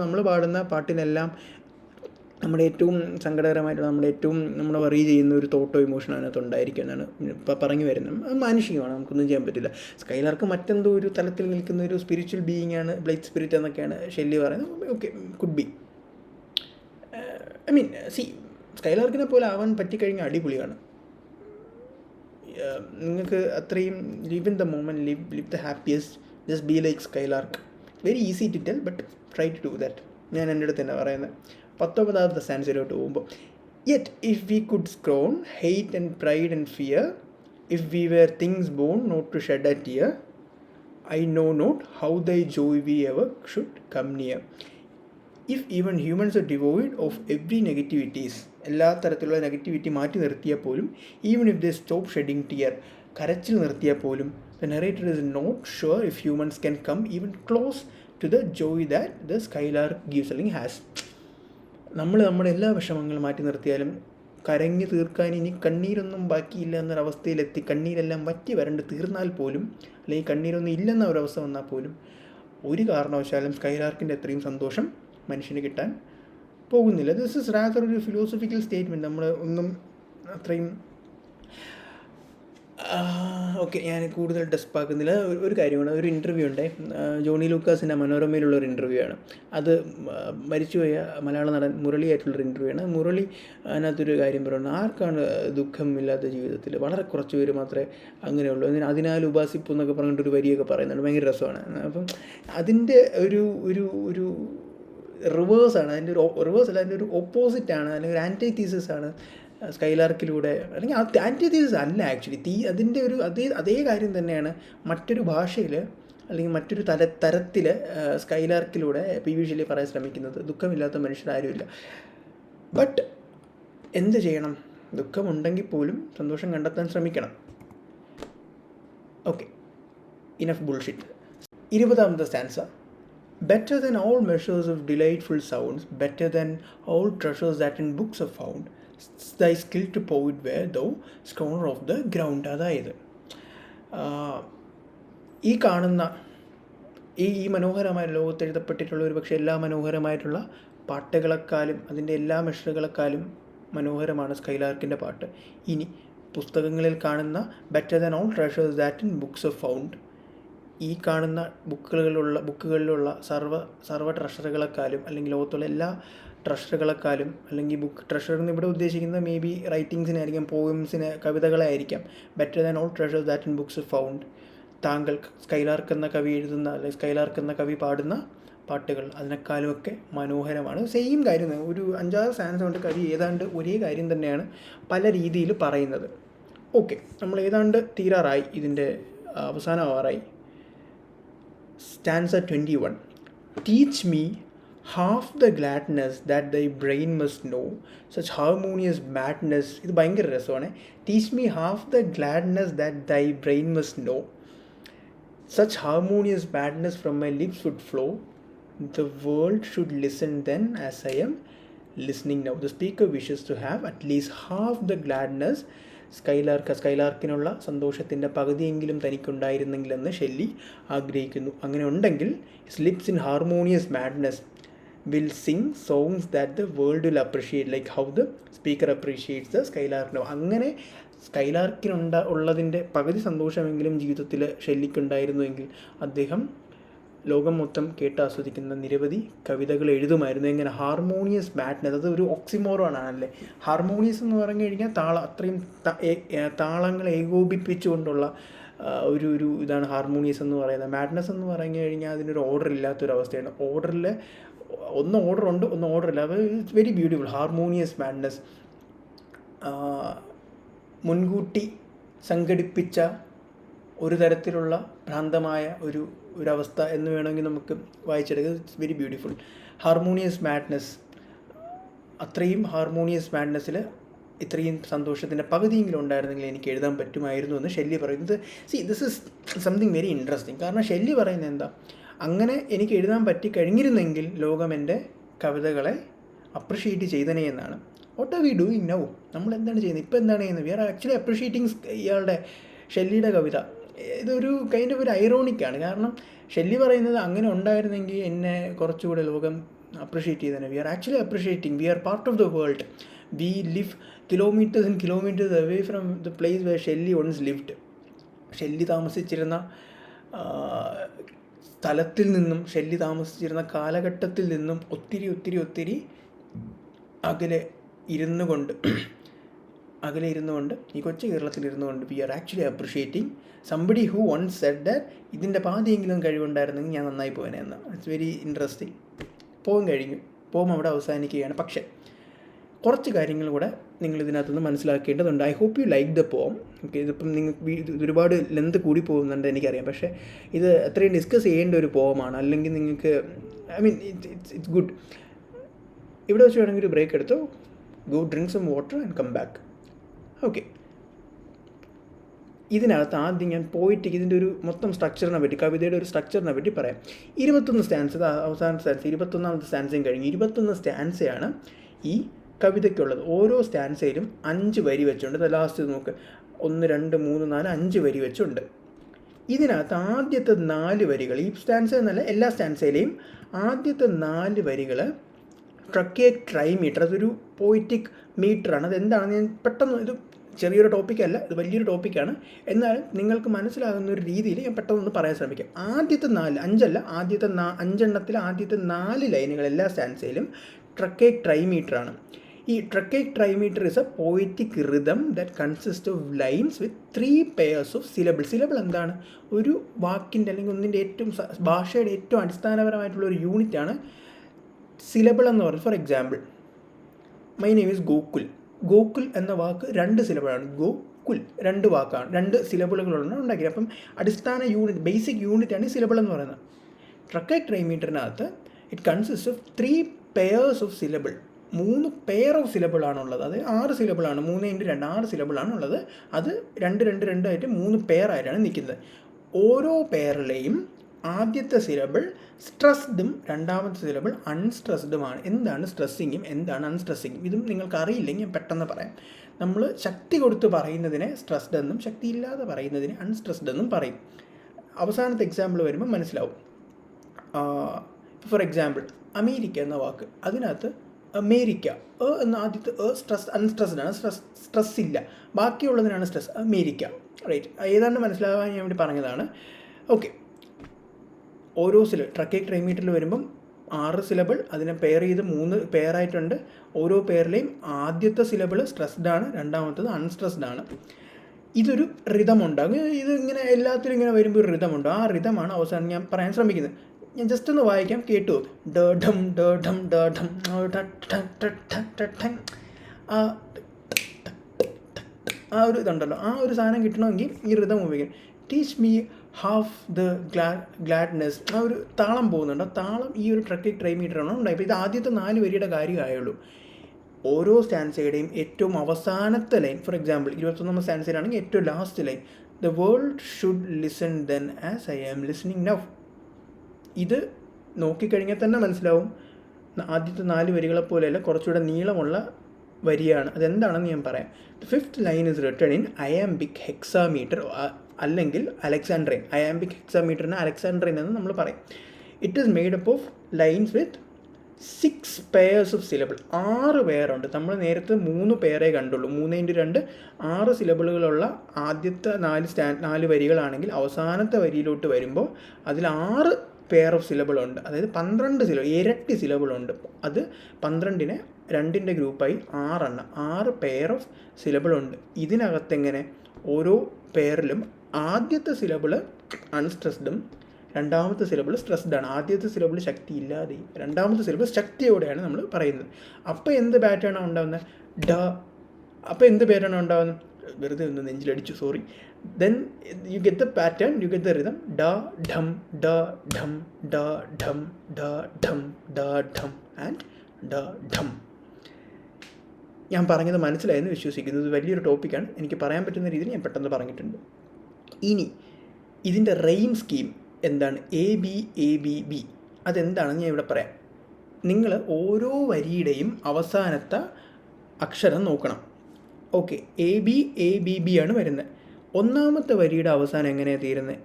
നമ്മൾ പാടുന്ന പാട്ടിനെല്ലാം നമ്മുടെ ഏറ്റവും സങ്കടകരമായിട്ട് നമ്മൾ worry ചെയ്യുന്ന ഒരു തോട്ടോ ഇമോഷനോ അതിനകത്ത് ഉണ്ടായിരിക്കും എന്നാണ് ഇപ്പോൾ പറഞ്ഞു വരുന്നത്. അത് മാനുഷികമാണ്, നമുക്കൊന്നും ചെയ്യാൻ പറ്റില്ല. സ്കൈലാർക്ക് മറ്റെന്തോ ഒരു തലത്തിൽ നിൽക്കുന്ന ഒരു സ്പിരിച്വൽ ബീയിങ് ആണ്, ബ്ലൈറ്റ് സ്പിരിറ്റ് എന്നൊക്കെയാണ് ഷെല്ലി പറയുന്നത്. Okay, could be. സ്കൈലാർക്കിനെ പോലെ ആവാൻ പറ്റിക്കഴിഞ്ഞാൽ അടിപൊളിയാണ്. നിങ്ങൾക്ക് അത്രയും live in the moment, live the happiest, just be like skylark. Very easy to tell, but try to do that. ഞാൻ എൻ്റെ അടുത്ത് തന്നെ പറയുന്നത്. 19ാമത്തെ സ്റ്റാൻസയിലോട്ട് പോകുമ്പോൾ, yet if we could scorn hate and pride and fear, if we were things born not to shed a tear, I know not how thy joy we ever should come near. If even humans are devoid of every negativities, എല്ലാ തരത്തിലുള്ള negativity മാറ്റി നിർത്തിയാൽ പോലും, even if they stop shedding tear, കരച്ചിൽ നിർത്തിയാൽ പോലും, the narrator is not sure if humans can come even close to the joy that the skylark gives അല്ലെങ്കിൽ has. നമ്മുടെ എല്ലാ വിഷമങ്ങളും മാറ്റി നിർത്തിയാലും കരഞ്ഞു തീർക്കാൻ ഇനി കണ്ണീരൊന്നും ബാക്കിയില്ല എന്നൊരവസ്ഥയിലെത്തി, കണ്ണീരെല്ലാം വറ്റി വരണ്ട് തീർന്നാൽ പോലും, അല്ലെങ്കിൽ കണ്ണീരൊന്നും ഇല്ലെന്ന ഒരവസ്ഥ വന്നാൽ പോലും, ഒരു കാരണവശാലും സ്കൈലാർക്കിൻ്റെ അത്രയും സന്തോഷം മനുഷ്യന് കിട്ടാൻ പോകുന്നില്ല. ദിസ് ഇസ് റാദർ ഒരു ഫിലോസഫിക്കൽ സ്റ്റേറ്റ്മെൻറ്റ്. നമ്മൾ ഒന്നും അത്രയും ഓക്കെ, ഞാൻ കൂടുതൽ ഡെസ്പ് ആക്കുന്നില്ല. ഒരു കാര്യമാണ്, ഒരു ഇൻ്റർവ്യൂ ഉണ്ട്, ജോണി ലൂക്കാസിൻ്റെ മനോരമയിലുള്ളൊരു ഇൻ്റർവ്യൂ ആണ്. അത് മരിച്ചുപോയ മലയാള നടൻ മുരളിയായിട്ടുള്ളൊരു ഇൻ്റർവ്യൂ ആണ്. മുരളി അതിനകത്തൊരു കാര്യം പറയുന്നത്, ആർക്കാണ് ദുഃഖമില്ലാത്ത ജീവിതത്തിൽ, വളരെ കുറച്ച് പേര് മാത്രമേ അങ്ങനെയുള്ളൂ, അതിനാൽ ഉപാസിപ്പു എന്നൊക്കെ പറഞ്ഞിട്ടൊരു വരിയൊക്കെ പറയുന്നുണ്ട്. ഭയങ്കര രസമാണ്. അപ്പം അതിൻ്റെ ഒരു റിവേഴ്സാണ്, അതിൻ്റെ ഒരു റിവേഴ്സ് അല്ല, അതിൻ്റെ ഒരു ഓപ്പോസിറ്റാണ്, അല്ലെങ്കിൽ ഒരു ആൻറ്റിതീസിസ് ആണ് സ്കൈലാർക്കിലൂടെ. അല്ലെങ്കിൽ ആൻറ്റിതീസിസ് അല്ല, ആക്ച്വലി അതിൻ്റെ ഒരു അതേ കാര്യം തന്നെയാണ് മറ്റൊരു ഭാഷയിൽ അല്ലെങ്കിൽ മറ്റൊരു തരത്തിൽ സ്കൈലാർക്കിലൂടെ പി വി ഷെല്ലി പറയാൻ ശ്രമിക്കുന്നത്. ദുഃഖമില്ലാത്ത മനുഷ്യരാരുമില്ല. ബട്ട് എന്ത് ചെയ്യണം, ദുഃഖമുണ്ടെങ്കിൽ പോലും സന്തോഷം കണ്ടെത്താൻ ശ്രമിക്കണം. Okay, enough bullshit. 20ാമത്തെ stanza. Better than all measures of delightful sounds, better than all treasures that in books are found, thy skill to poet where thou scorner of the ground. അതായത് ഈ കാണുന്ന ഈ മനോഹരമായ ലോകത്ത് എഴുതപ്പെട്ടിട്ടുള്ള ഒരു പക്ഷേ എല്ലാ മനോഹരമായിട്ടുള്ള പാട്ടുകളെക്കാളും അതിൻ്റെ എല്ലാ മെഷറുകളെക്കാളും മനോഹരമാണ് സ്കൈലാർക്കിൻ്റെ പാട്ട്. ഇനി പുസ്തകങ്ങളിൽ കാണുന്ന better than all treasures that in books of found, ഈ കാണുന്ന ബുക്കുകളിലുള്ള സർവ്വ ട്രഷറുകളെക്കാളും, അല്ലെങ്കിൽ ലോകത്തുള്ള എല്ലാ ട്രഷറുകളെക്കാളും, അല്ലെങ്കിൽ ബുക്ക് ട്രഷർ എന്ന് ഇവിടെ ഉദ്ദേശിക്കുന്നത് മേ ബി റൈറ്റിങ്സിനായിരിക്കാം, പോയിംസിന്, കവിതകളായിരിക്കാം. Better than all treasures that in books of found, താങ്കൾ സ്കൈലാർക്ക് എന്ന കവി എഴുതുന്ന, അല്ലെങ്കിൽ സ്കൈലാർക്ക് എന്ന കവി പാടുന്ന പാട്ടുകൾ അതിനേക്കാളുമൊക്കെ മനോഹരമാണ്. സെയിം കാര്യം, ഒരു 5-6 സ്റ്റാൻസ കൊണ്ട് കവി ഏതാണ്ട് ഒരേ കാര്യം തന്നെയാണ് പല രീതിയിൽ പറയുന്നത്. ഓക്കെ, നമ്മൾ ഏതാണ്ട് തീരാറായി, ഇതിൻ്റെ അവസാനമാവാറായി. Stanza 21. Teach me half the gladness that thy brain must know, such harmonious madness. ഇത് ഭയങ്കര രസമാണ്. Teach me half the gladness that thy brain must know, such harmonious madness from my lips would flow, the world should listen then as I am listening now. The speaker wishes to have at least half the gladness. സ്കൈലാർക്കിനുള്ള സന്തോഷത്തിൻ്റെ പകുതിയെങ്കിലും തനിക്കുണ്ടായിരുന്നെങ്കിലെന്ന് Shelly ആഗ്രഹിക്കുന്നു. അങ്ങനെ ഉണ്ടെങ്കിൽ lips in harmonious madness, will sing songs that the world will appreciate, like how the speaker appreciates the Skylark. അങ്ങനെ ഉള്ളതിൻ്റെ പകുതി സന്തോഷമെങ്കിലും ജീവിതത്തിൽ ഷെല്ലിക്കുണ്ടായിരുന്നുവെങ്കിൽ അദ്ദേഹം ലോകം മൊത്തം കേട്ടാസ്വദിക്കുന്ന നിരവധി കവിതകൾ എഴുതുമായിരുന്നു. എങ്ങനെ ഹാർമോണിയസ് മാഡ്നസ്, അത് ഒരു ഓക്സിമോറോൺ ആണല്ലേ. ഹാർമോണിയസ് എന്ന് പറഞ്ഞു കഴിഞ്ഞാൽ അത്രയും താളങ്ങൾ ഏകോപിപ്പിച്ചുകൊണ്ടുള്ള ഒരു ഇതാണ് ഹാർമോണിയസ് എന്ന് പറയുന്നത്. മാഡ്നസ് എന്ന് പറഞ്ഞു കഴിഞ്ഞാൽ അതിനൊരു ഓർഡർ ഇല്ലാത്തൊരവസ്ഥയാണ്. ഓർഡറിൽ ഒന്ന് ഓർഡർ ഉണ്ട്, ഒന്ന് ഓർഡർ ഇല്ല. അത് it's very beautiful. Harmonious madness, മുൻകൂട്ടി സംഘടിപ്പിച്ച ഒരു തരത്തിലുള്ള ഭ്രാന്തമായ ഒരവസ്ഥ എന്ന് വേണമെങ്കിൽ നമുക്ക് വായിച്ചെടുക്കുക. It's very beautiful. Harmonious madness, അത്രയും ഹാർമോണിയസ് മാഡ്നസ്സിൽ ഇത്രയും സന്തോഷത്തിൻ്റെ പകുതിയെങ്കിലും ഉണ്ടായിരുന്നെങ്കിൽ എനിക്ക് എഴുതാൻ പറ്റുമായിരുന്നു എന്ന് ഷെല്ലി പറയുന്നത്. This is something very interesting. കാരണം ഷെല്ലി പറയുന്നത് എന്താ, അങ്ങനെ എനിക്ക് എഴുതാൻ കഴിഞ്ഞിരുന്നെങ്കിൽ ലോകം എൻ്റെ കവിതകളെ അപ്രിഷ്യേറ്റ് ചെയ്തനെ എന്നാണ്. What are V doing now? നമ്മൾ എന്താണ് ചെയ്യുന്നത്? ഇപ്പോൾ എന്താണ് ചെയ്യുന്നത്? വി ആർ ആക്ച്വലി അപ്രിഷ്യേറ്റിംഗ് ഇയാളുടെ ഷെല്ലിയുടെ കവിത. ഇതൊരു കൈൻഡ് ഓഫ് ഒരു ഐറോണിക്കാണ്. കാരണം ഷെല്ലി പറയുന്നത് അങ്ങനെ ഉണ്ടായിരുന്നെങ്കിൽ എന്നെ കുറച്ചുകൂടെ ലോകം അപ്രിഷ്യേറ്റ് ചെയ്തേനെ. We are actually appreciating. We are part of the world. We live kilometres and kilometres away from the place where Shelley once lived. Shelley താമസിച്ചിരുന്ന സ്ഥലത്തിൽ നിന്നും, ഷെല്ലി താമസിച്ചിരുന്ന കാലഘട്ടത്തിൽ നിന്നും ഒത്തിരി ഒത്തിരി ഒത്തിരി അകലെ ഇരുന്നു കൊണ്ട് ഈ കൊച്ചു കേരളത്തിൽ ഇരുന്നുകൊണ്ട് we are actually appreciating somebody who once said that ഇതിൻ്റെ പാതിയെങ്കിലും കഴിവുണ്ടായിരുന്നെങ്കിൽ ഞാൻ നന്നായി പോയനെ എന്ന്. It's very interesting. പോം അവിടെ അവസാനിക്കുകയാണ്. പക്ഷേ കുറച്ച് കാര്യങ്ങൾ കൂടെ നിങ്ങൾ ഇതിനകത്തുനിന്ന് മനസ്സിലാക്കേണ്ടതുണ്ട്. I hope you like the poem. Okay, ഇതിപ്പം നിങ്ങൾക്ക് ഒരുപാട് ലെന്ത് കൂടി പോകുന്നുണ്ട് എനിക്കറിയാം. പക്ഷേ ഇത് അത്രയും ഡിസ്കസ് ചെയ്യേണ്ട ഒരു പോമാണ്. അല്ലെങ്കിൽ നിങ്ങൾക്ക് ഇറ്റ്സ് ഗുഡ്. ഇവിടെ വെച്ച് വേണമെങ്കിൽ ഒരു ബ്രേക്ക് എടുത്തോ, go drink some water and come back. Okay, ഇതിനകത്ത് ആദ്യം ഞാൻ പോയിട്ടിക്ക് ഇതിൻ്റെ ഒരു മൊത്തം സ്ട്രക്ചറിനെ പറ്റി, കവിതയുടെ ഒരു സ്ട്രക്ചറിനെ പറ്റി പറയാം. 21 സ്റ്റാൻസ്, അവസാന സ്റ്റാൻസ്, 21ാമത്തെ സ്റ്റാൻസയും കഴിഞ്ഞ് 21 സ്റ്റാൻസയാണ് ഈ കവിതയ്ക്കുള്ളത്. ഓരോ സ്റ്റാൻസയിലും 5 വരി വെച്ചുണ്ട്. ലാസ്റ്റ് നോക്ക്, 1 2 3 4 5 വരി വെച്ചുണ്ട്. ഇതിനകത്ത് ആദ്യത്തെ 4 വരികൾ, ഈ സ്റ്റാൻസ എന്നല്ല എല്ലാ സ്റ്റാൻസയിലെയും ആദ്യത്തെ 4 വരികൾ ട്രൈമീറ്റർ, അതൊരു പോയിറ്റിക് മീറ്ററാണ്. അതെന്താണെന്ന് ഞാൻ പെട്ടെന്ന്, ഇത് ചെറിയൊരു ടോപ്പിക്കല്ല, ഇത് വലിയൊരു ടോപ്പിക്കാണ്. എന്നാലും നിങ്ങൾക്ക് മനസ്സിലാകുന്ന ഒരു രീതിയിൽ ഞാൻ പെട്ടെന്ന് പറയാൻ ശ്രമിക്കാം. ആദ്യത്തെ 5 എണ്ണത്തിൽ ആദ്യത്തെ 4 ലൈനുകൾ എല്ലാ സ്റ്റാൻസയിലും ട്രൈമീറ്ററാണ്. ഈ trimeter is a poetic rhythm that consist of lines with 3 pairs of syllable. Syllable എന്താണ്? ഒരു വാക്കിൻ്റെ അല്ലെങ്കിൽ ഒന്നിൻ്റെ ഏറ്റവും ഭാഷയുടെ ഏറ്റവും അടിസ്ഥാനപരമായിട്ടുള്ള ഒരു യൂണിറ്റാണ് സിലബിൾ എന്ന് പറയുന്നത്. For example, my name is Gokul. Gokul എന്ന വാക്ക് 2 സിലബിളാണ്. ഗോകുൽ 2 വാക്കാണ്, 2 സിലബിളുകളാണ് ഉണ്ടാക്കിയത്. അപ്പം അടിസ്ഥാന യൂണിറ്റ്, ബേസിക് യൂണിറ്റാണ് ഈ സിലബിൾ എന്ന് പറയുന്നത്. ട്രൈമീറ്ററിനകത്ത് it consist of 3 pairs of syllable. 3 pair of സിലബിളാണുള്ളത്. അത് 6 സിലബിളാണ്. 3 × 2 6 സിലബിളാണുള്ളത്. അത് 2 2 2 ആയിട്ട് 3 പെയർ ആയിട്ടാണ് നിൽക്കുന്നത്. ഓരോ പെയറിലെയും ആദ്യത്തെ സിലബിൾ സ്ട്രെസ്ഡും രണ്ടാമത്തെ സിലബിൾ അൺസ്ട്രെസ്ഡുമാണ്. എന്താണ് സ്ട്രെസ്സിങ്ങും എന്താണ് അൺസ്ട്രെസ്സിങ്ങും ഇതും നിങ്ങൾക്ക് അറിയില്ലെങ്കിൽ ഞാൻ പെട്ടെന്ന് പറയാം. നമ്മൾ ശക്തി കൊടുത്ത് പറയുന്നതിനെ സ്ട്രെസ്ഡ് എന്നും ശക്തിയില്ലാതെ പറയുന്നതിനെ അൺസ്ട്രെസ്ഡ് എന്നും പറയും. അവസാനത്തെ എക്സാമ്പിൾ വരുമ്പോൾ മനസ്സിലാവും. ഫോർ എക്സാമ്പിൾ, അമേരിക്ക എന്ന വാക്ക്, അതിനകത്ത് അമേരിക്ക എന്ന ആദ്യത്തെ അൺസ്ട്രെസ്ഡ് ആണ്, സ്ട്രെസ് ഇല്ല. ബാക്കിയുള്ളതിനാണ് സ്ട്രെസ്. America, right? ഏതാണ്ട് മനസ്സിലാകാൻ ഞാൻ വേണ്ടി പറഞ്ഞതാണ്. ഓക്കെ, ഓരോ ട്രൈമീറ്ററിൽ വരുമ്പം 6 സിലബിൾ, അതിനെ പെയർ ചെയ്ത് 3 പെയറായിട്ടുണ്ട്. ഓരോ പെയറിലെയും ആദ്യത്തെ സിലബിൾ സ്ട്രെസ്ഡ് ആണ്, രണ്ടാമത്തത് അൺസ്ട്രെസ്ഡ് ആണ്. ഇതൊരു റിതമുണ്ടാകും. ഇതിങ്ങനെ എല്ലാത്തിലും ഇങ്ങനെ വരുമ്പോൾ ഒരു റിതമുണ്ട്. ആ റിതമാണ് അവസാനം ഞാൻ പറയാൻ ശ്രമിക്കുന്നത്. ഞാൻ ജസ്റ്റ് ഒന്ന് വായിക്കാം, കേട്ടു. ഡം ഡം ഡം ആ ഒരു ഇതുണ്ടല്ലോ, ആ ഒരു സാധനം കിട്ടണമെങ്കിൽ ഈ റിതം ഉപയോഗിക്കണം. Teach me half the gladness, ആ ഒരു താളം പോകുന്നുണ്ട്. ആ താളം ഈ ഒരു ട്രൈമീറ്ററാണ് ഉണ്ടായി. ഇപ്പോൾ ഇത് ആദ്യത്തെ 4 വരിയുടെ കാര്യമായുള്ളൂ. ഓരോ സ്റ്റാൻസയുടെയും ഏറ്റവും അവസാനത്തെ ലൈൻ, ഫോർ എക്സാമ്പിൾ 21ാമത്തെ സ്റ്റാൻസയിലാണെങ്കിൽ ഏറ്റവും last line, the world should listen then as I am listening now. ഇത് നോക്കിക്കഴിഞ്ഞാൽ തന്നെ മനസ്സിലാവും, ആദ്യത്തെ 4 വരികളെപ്പോലെയല്ല, കുറച്ചുകൂടെ നീളമുള്ള വരിയാണ്. അതെന്താണെന്ന് ഞാൻ പറയാം. The 5th line is written in iambic hexameter അല്ലെങ്കിൽ അലക്സാൻഡ്രിയൻ. അയാംബിക് ഹെക്സാമീറ്ററിന് അലക്സാൻഡ്രിയൻ എന്ന് നമ്മൾ പറയും. It is made up of lines with 6 pairs of syllable, 6 പേരുണ്ട്. നമ്മൾ നേരത്തെ 3 പേരേ കണ്ടുള്ളൂ. 3x2 6 സിലബിളുകളുള്ള ആദ്യത്തെ 4 വരികളാണെങ്കിൽ അവസാനത്തെ വരിയിലോട്ട് വരുമ്പോൾ അതിൽ 6 പെയർ ഓഫ് സിലബിളുണ്ട്. അതായത് 12 സിലബിൾ, ഇരട്ടി സിലബിളുണ്ട്. അത് 12നെ 2ൻ്റെ ഗ്രൂപ്പായി 6 പെയർ ഓഫ് സിലബിളുണ്ട്. ഇതിനകത്തെങ്ങനെ ഓരോ പെയറിലും ആദ്യത്തെ സിലബിൾ അൺസ്ട്രെസ്ഡും രണ്ടാമത്തെ സിലബിൾ സ്ട്രെസ്ഡ് ആണ്. ആദ്യത്തെ സിലബിൾ ശക്തി ഇല്ലാതെയും രണ്ടാമത്തെ സിലബിൾ ശക്തിയോടെയാണ് നമ്മൾ പറയുന്നത്. അപ്പോൾ എന്ത് പാറ്റേൺ ആണ് ഉണ്ടാകുന്നത്? അപ്പോൾ എന്ത് പാറ്റേൺ ആണ് ഉണ്ടാകുന്നത്? വെറുതെ ഒന്ന് നെഞ്ചിലടിച്ചു, sorry. Then you get the pattern, you get the rhythm. ഢം ഢം ഢം ഢം ഢം ആൻഡ് ഢം. ഞാൻ പറഞ്ഞത് മനസ്സിലായെന്ന് വിശ്വസിക്കുന്നു. ഇത് വലിയൊരു ടോപ്പിക്കാണ്. എനിക്ക് പറയാൻ പറ്റുന്ന രീതിയിൽ ഞാൻ പെട്ടെന്ന് പറഞ്ഞിട്ടുണ്ട്. ഇനി ഇതിൻ്റെ റെയിം സ്കീം എന്താണ്? A B A B B. അതെന്താണെന്ന് ഞാൻ ഇവിടെ പറയാം. നിങ്ങൾ ഓരോ വരിയുടെയും അവസാനത്തെ അക്ഷരം നോക്കണം. Okay, A B A B B ആണ് വരുന്നത്. ഒന്നാമത്തെ വരിയുടെ അവസാനം എങ്ങനെയാണ് തീരുന്നത്?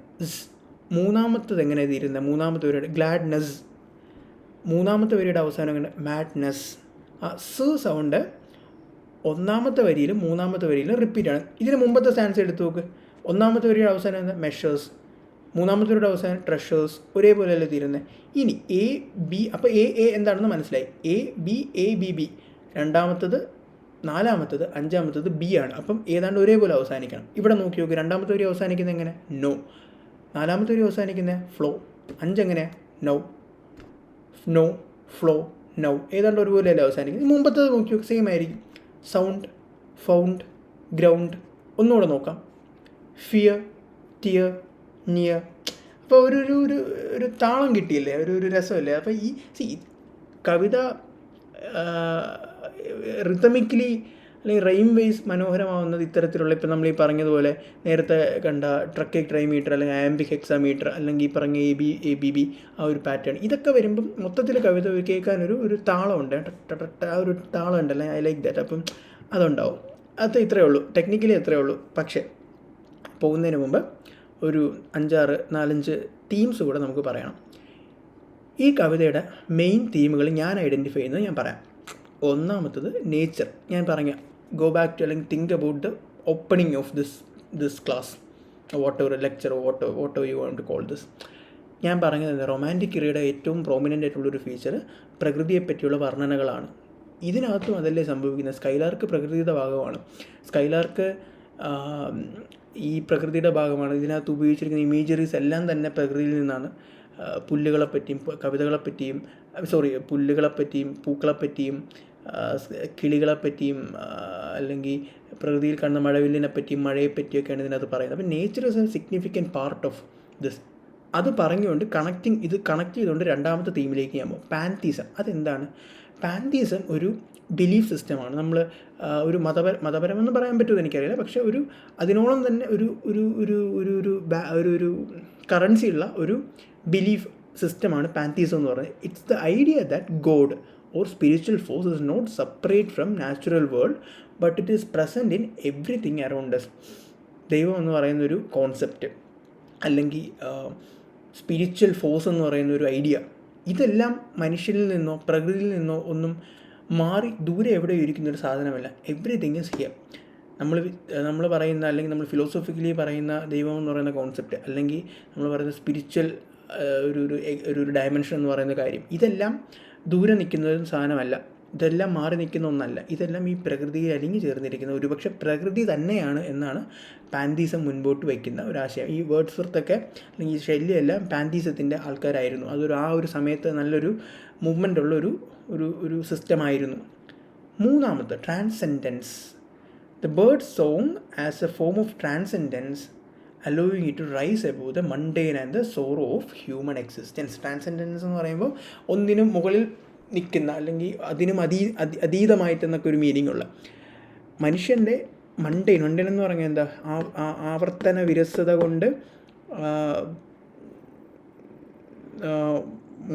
മൂന്നാമത്തത് എങ്ങനെയാണ് തീരുന്നത്? മൂന്നാമത്തെ വരിയുടെ ഗ്ലാഡ്നെസ്. മൂന്നാമത്തെ വരിയുടെ അവസാനം എങ്ങനെ? മാഡ്നെസ്. ആ സൗണ്ട് ഒന്നാമത്തെ വരിയിലും മൂന്നാമത്തെ വരിയിലും റിപ്പീറ്റ് ആണ്. ഇതിന് മുമ്പത്തെ സ്റ്റാൻസ് എടുത്ത് നോക്ക്. ഒന്നാമത്തെ വരിയുടെ അവസാനം എന്താ? മെഷേഴ്സ്. മൂന്നാമത്തെ വരിയുടെ അവസാനം ട്രഷേഴ്സ്. ഒരേപോലെയല്ലേ തീരുന്നത്. ഇനി എ ബി, അപ്പോൾ എ എന്താണെന്ന് മനസ്സിലായി. A B A B B. രണ്ടാമത്തത്, നാലാമത്തത്, അഞ്ചാമത്തത് ബി ആണ്. അപ്പം ഏതാണ്ട് ഒരേപോലെ അവസാനിക്കണം. ഇവിടെ നോക്കി നോക്കി. രണ്ടാമത്തെ വരി അവസാനിക്കുന്നത് എങ്ങനെ? നോ. നാലാമത്തെ വരി അവസാനിക്കുന്നത് ഫ്ലോ. അഞ്ചെങ്ങനെയാണ്? Now, know, flow, now. ഏതാണ്ട് ഒരുപോലെയല്ലേ അവസാനിക്കുന്നത്. മുമ്പത്തത് നോക്കി നോക്കി, സെയിം ആയിരിക്കും. Sound, found, ground. ഒന്നുകൂടെ നോക്കാം. Fear, tear, near. അപ്പോൾ ഒരു താളം കിട്ടിയില്ലേ, ഒരു രസമല്ലേ. അപ്പോൾ ഈ കവിത റിതമിക്കലി അല്ലെങ്കിൽ റെയിം വൈസ് മനോഹരമാവുന്നത് ഇത്തരത്തിലുള്ള, ഇപ്പോൾ നമ്മൾ ഈ പറഞ്ഞതുപോലെ നേരത്തെ കണ്ട ട്രക്കിക് ട്രൈമീറ്റർ അല്ലെങ്കിൽ ആംബിക് ഹെക്സാമീറ്റർ അല്ലെങ്കിൽ ഈ പറഞ്ഞ എ ബി ബി ആ ഒരു പാറ്റേൺ, ഇതൊക്കെ വരുമ്പം മൊത്തത്തിൽ കവിത കേൾക്കാനൊരു താളമുണ്ട്. ആ ഒരു താളം ഉണ്ടല്ലേ, ഐ ലൈക്ക് ദാറ്റ്. അപ്പം അതുണ്ടാവും. അത് ഇത്രയേ ഉള്ളൂ, ടെക്നിക്കലി എത്രയേ ഉള്ളൂ. പക്ഷേ പോകുന്നതിന് മുമ്പ് ഒരു 4-5 തീംസ് കൂടെ നമുക്ക് പറയണം. ഈ കവിതയുടെ മെയിൻ തീമുകൾ ഞാൻ ഐഡൻറ്റിഫൈ ചെയ്യുന്നത് ഞാൻ പറയാം. ഒന്നാമത്തത് നേച്ചർ. ഞാൻ പറഞ്ഞ ഗോ ബാക്ക് ടു അല്ലെങ്കിൽ think about the opening of this class, whatever lecture, whatever you want to call this. ഞാൻ പറഞ്ഞത് റൊമാൻറ്റിക് ഇറയുടെ ഏറ്റവും പ്രോമിനൻ്റ് ആയിട്ടുള്ളൊരു ഫീച്ചർ പ്രകൃതിയെപ്പറ്റിയുള്ള വർണ്ണനകളാണ്. ഇതിനകത്തും അതല്ലേ സംഭവിക്കുന്നത്. സ്കൈലാർക്ക് പ്രകൃതിയുടെ ഭാഗമാണ്. സ്കൈലാർക്ക് ഈ പ്രകൃതിയുടെ ഭാഗമാണ്. ഇതിനകത്ത് ഉപയോഗിച്ചിരിക്കുന്ന ഇമേജറീസ് എല്ലാം തന്നെ പ്രകൃതിയിൽ നിന്നാണ്. പുല്ലുകളെപ്പറ്റിയും കവിതകളെപ്പറ്റിയും പുല്ലുകളെപ്പറ്റിയും പൂക്കളെപ്പറ്റിയും കിളികളെപ്പറ്റിയും അല്ലെങ്കിൽ പ്രകൃതിയിൽ കാണുന്ന മഴവില്ലിനെ പറ്റിയും മഴയെപ്പറ്റിയൊക്കെയാണ് ഇതിനകത്ത് പറയുന്നത്. അപ്പോൾ nature is A significant part of this. അത് പറഞ്ഞുകൊണ്ട് കണക്ട് ചെയ്തുകൊണ്ട് രണ്ടാമത്തെ തീമിലേക്ക് ഞാൻ പോകും. പാൻതീസം. അതെന്താണ്? പാൻതീസം ഒരു ബിലീഫ് സിസ്റ്റമാണ്. നമ്മൾ ഒരു മതപരമെന്ന് പറയാൻ പറ്റുമെന്ന് എനിക്കറിയില്ല, പക്ഷേ അതിനോളം തന്നെ ഒരു കറൻസി ഉള്ള ഒരു ബിലീഫ് സിസ്റ്റമാണ് പാൻതീസം എന്ന് പറയുന്നത്. It's the idea that God or spiritual force is not separate from natural world but it is present in everything around us. ദൈവം എന്ന് പറയുന്നൊരു കോൺസെപ്റ്റ് അല്ലെങ്കിൽ സ്പിരിച്വൽ ഫോഴ്സ് എന്ന് പറയുന്ന ഒരു ഐഡിയ, ഇതെല്ലാം മനുഷ്യനിൽ നിന്നോ പ്രകൃതിയിൽ നിന്നോ ഒന്നും മാറി ദൂരെ എവിടെയോ ഇരിക്കുന്നൊരു സാധനമല്ല. Everything is here. നമ്മൾ പറയുന്ന അല്ലെങ്കിൽ നമ്മൾ ഫിലോസോഫിക്കലി പറയുന്ന ദൈവം എന്ന് പറയുന്ന കോൺസെപ്റ്റ് അല്ലെങ്കിൽ നമ്മൾ പറയുന്ന സ്പിരിച്വൽ ഒരു ഡയമെൻഷൻ എന്ന് പറയുന്ന കാര്യം, ഇതെല്ലാം ദൂരെ നിൽക്കുന്നൊരു സാധനമല്ല. ഇതെല്ലാം മാറി നിൽക്കുന്ന ഒന്നല്ല. ഇതെല്ലാം ഈ പ്രകൃതിയിൽ അലിഞ്ഞു ചേർന്നിരിക്കുന്ന ഒരുപക്ഷെ പ്രകൃതി തന്നെയാണ് എന്നാണ് പാൻതീസം മുൻപോട്ട് വയ്ക്കുന്ന ഒരാശയം. ഈ വേർഡ്സ്വർത്തൊക്കെ അല്ലെങ്കിൽ ഷെല്ലി എല്ലാം പാൻതീസത്തിൻ്റെ ആൾക്കാരായിരുന്നു. ആ ഒരു സമയത്ത് നല്ലൊരു മൂവ്മെൻ്റ് ഉള്ള ഒരു സിസ്റ്റമായിരുന്നു. മൂന്നാമത്തെ transcendence. The bird song as A form of transcendence allowing it to rise above the mundane and the sorrow of human existence. Transcendence എന്ന് പറയുമ്പോൾ ഒന്നിനും മുകളിൽ നിൽക്കുന്ന അല്ലെങ്കിൽ അതിനും അതീതമായിട്ടെന്നൊക്കെ ഒരു മീനിങ് ഉള്ള മനുഷ്യൻ്റെ മണ്ടൈൻ എന്ന് പറഞ്ഞാൽ എന്താ, ആവർത്തന വിരസത കൊണ്ട്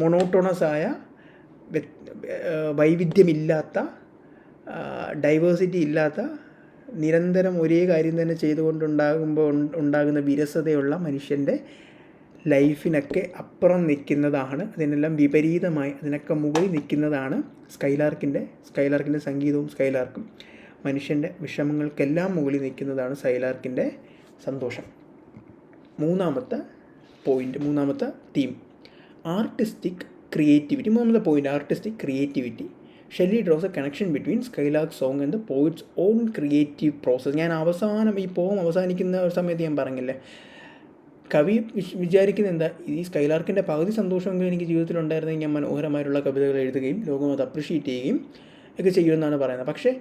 മൊണോട്ടോണസായ വൈവിധ്യമില്ലാത്ത ഡൈവേഴ്സിറ്റി ഇല്ലാത്ത നിരന്തരം ഒരേ കാര്യം തന്നെ ചെയ്തുകൊണ്ടുണ്ടാകുമ്പോൾ ഉണ്ടാകുന്ന വിരസതയുള്ള മനുഷ്യൻ്റെ ലൈഫിനൊക്കെ അപ്പുറം നിൽക്കുന്നതാണ്, അതിനെല്ലാം വിപരീതമായി അതിനൊക്കെ മുകളിൽ നിൽക്കുന്നതാണ് സ്കൈലാർക്കിൻ്റെ സംഗീതവും സ്കൈലാർക്കും. മനുഷ്യൻ്റെ വിഷമങ്ങൾക്കെല്ലാം മുകളിൽ നിൽക്കുന്നതാണ് സ്കൈലാർക്കിൻ്റെ സന്തോഷം. മൂന്നാമത്തെ theme artistic creativity. Artistic creativity. Shelley draws a connection between skylark song and the poets on creative process. ഞാൻ ഈ പോം അവസാനിക്കുന്ന ഒരു സമയത്ത് ഞാൻ പറഞ്ഞില്ലേ, കവി വിചാരിക്കുന്നത് എന്താ, ഈ സ്കൈലാർക്കിൻ്റെ പകുതി സന്തോഷമെങ്കിലും എനിക്ക് ജീവിതത്തിലുണ്ടായിരുന്നെങ്കിൽ ഞാൻ മനോഹരമായിട്ടുള്ള കവിതകൾ എഴുതുകയും ലോകം അത് അപ്രിഷ്യേറ്റ് ചെയ്യുകയും ഒക്കെ ചെയ്യുമെന്നാണ് പറയുന്നത്. പക്ഷേ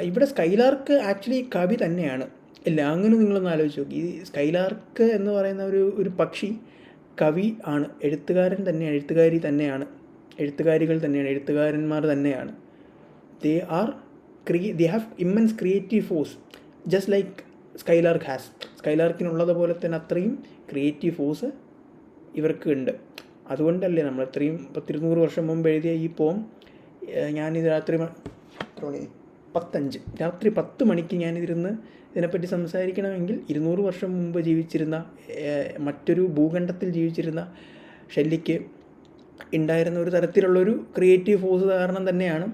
ഇവിടെ സ്കൈലാർക്ക് ആക്ച്വലി കവി തന്നെയാണ്. ഇല്ല, അങ്ങനെ നിങ്ങളൊന്ന് ആലോചിച്ച് നോക്കി. ഈ സ്കൈലാർക്ക് എന്ന് പറയുന്ന ഒരു പക്ഷി കവി ആണ്, എഴുത്തുകാരൻ തന്നെയാണ്, എഴുത്തുകാരികൾ തന്നെയാണ്, എഴുത്തുകാരന്മാർ തന്നെയാണ്. They have immense creative force just like skylark has. സ്കൈലാർക്കിനുള്ളതുപോലെ തന്നെ അത്രയും ക്രിയേറ്റീവ് ഫോഴ്സ് ഇവർക്ക് ഉണ്ട്. അതുകൊണ്ടല്ലേ നമ്മൾ ഇത്രയും 100 വർഷം മുമ്പ് എഴുതിയ ഈ പോം ഞാനിത് രാത്രി 10 മണിക്ക് ഞാനിതിരുന്ന് ഇതിനെപ്പറ്റി സംസാരിക്കണമെങ്കിൽ 200 വർഷം മുമ്പ് ജീവിച്ചിരുന്ന മറ്റൊരു ഭൂഖണ്ഡത്തിൽ ജീവിച്ചിരുന്ന ഷെല്ലിക്ക് ഉണ്ടായിരുന്ന ഒരു തരത്തിലുള്ളൊരു ക്രിയേറ്റീവ് ഫോഴ്സ് കാരണം തന്നെയാണ്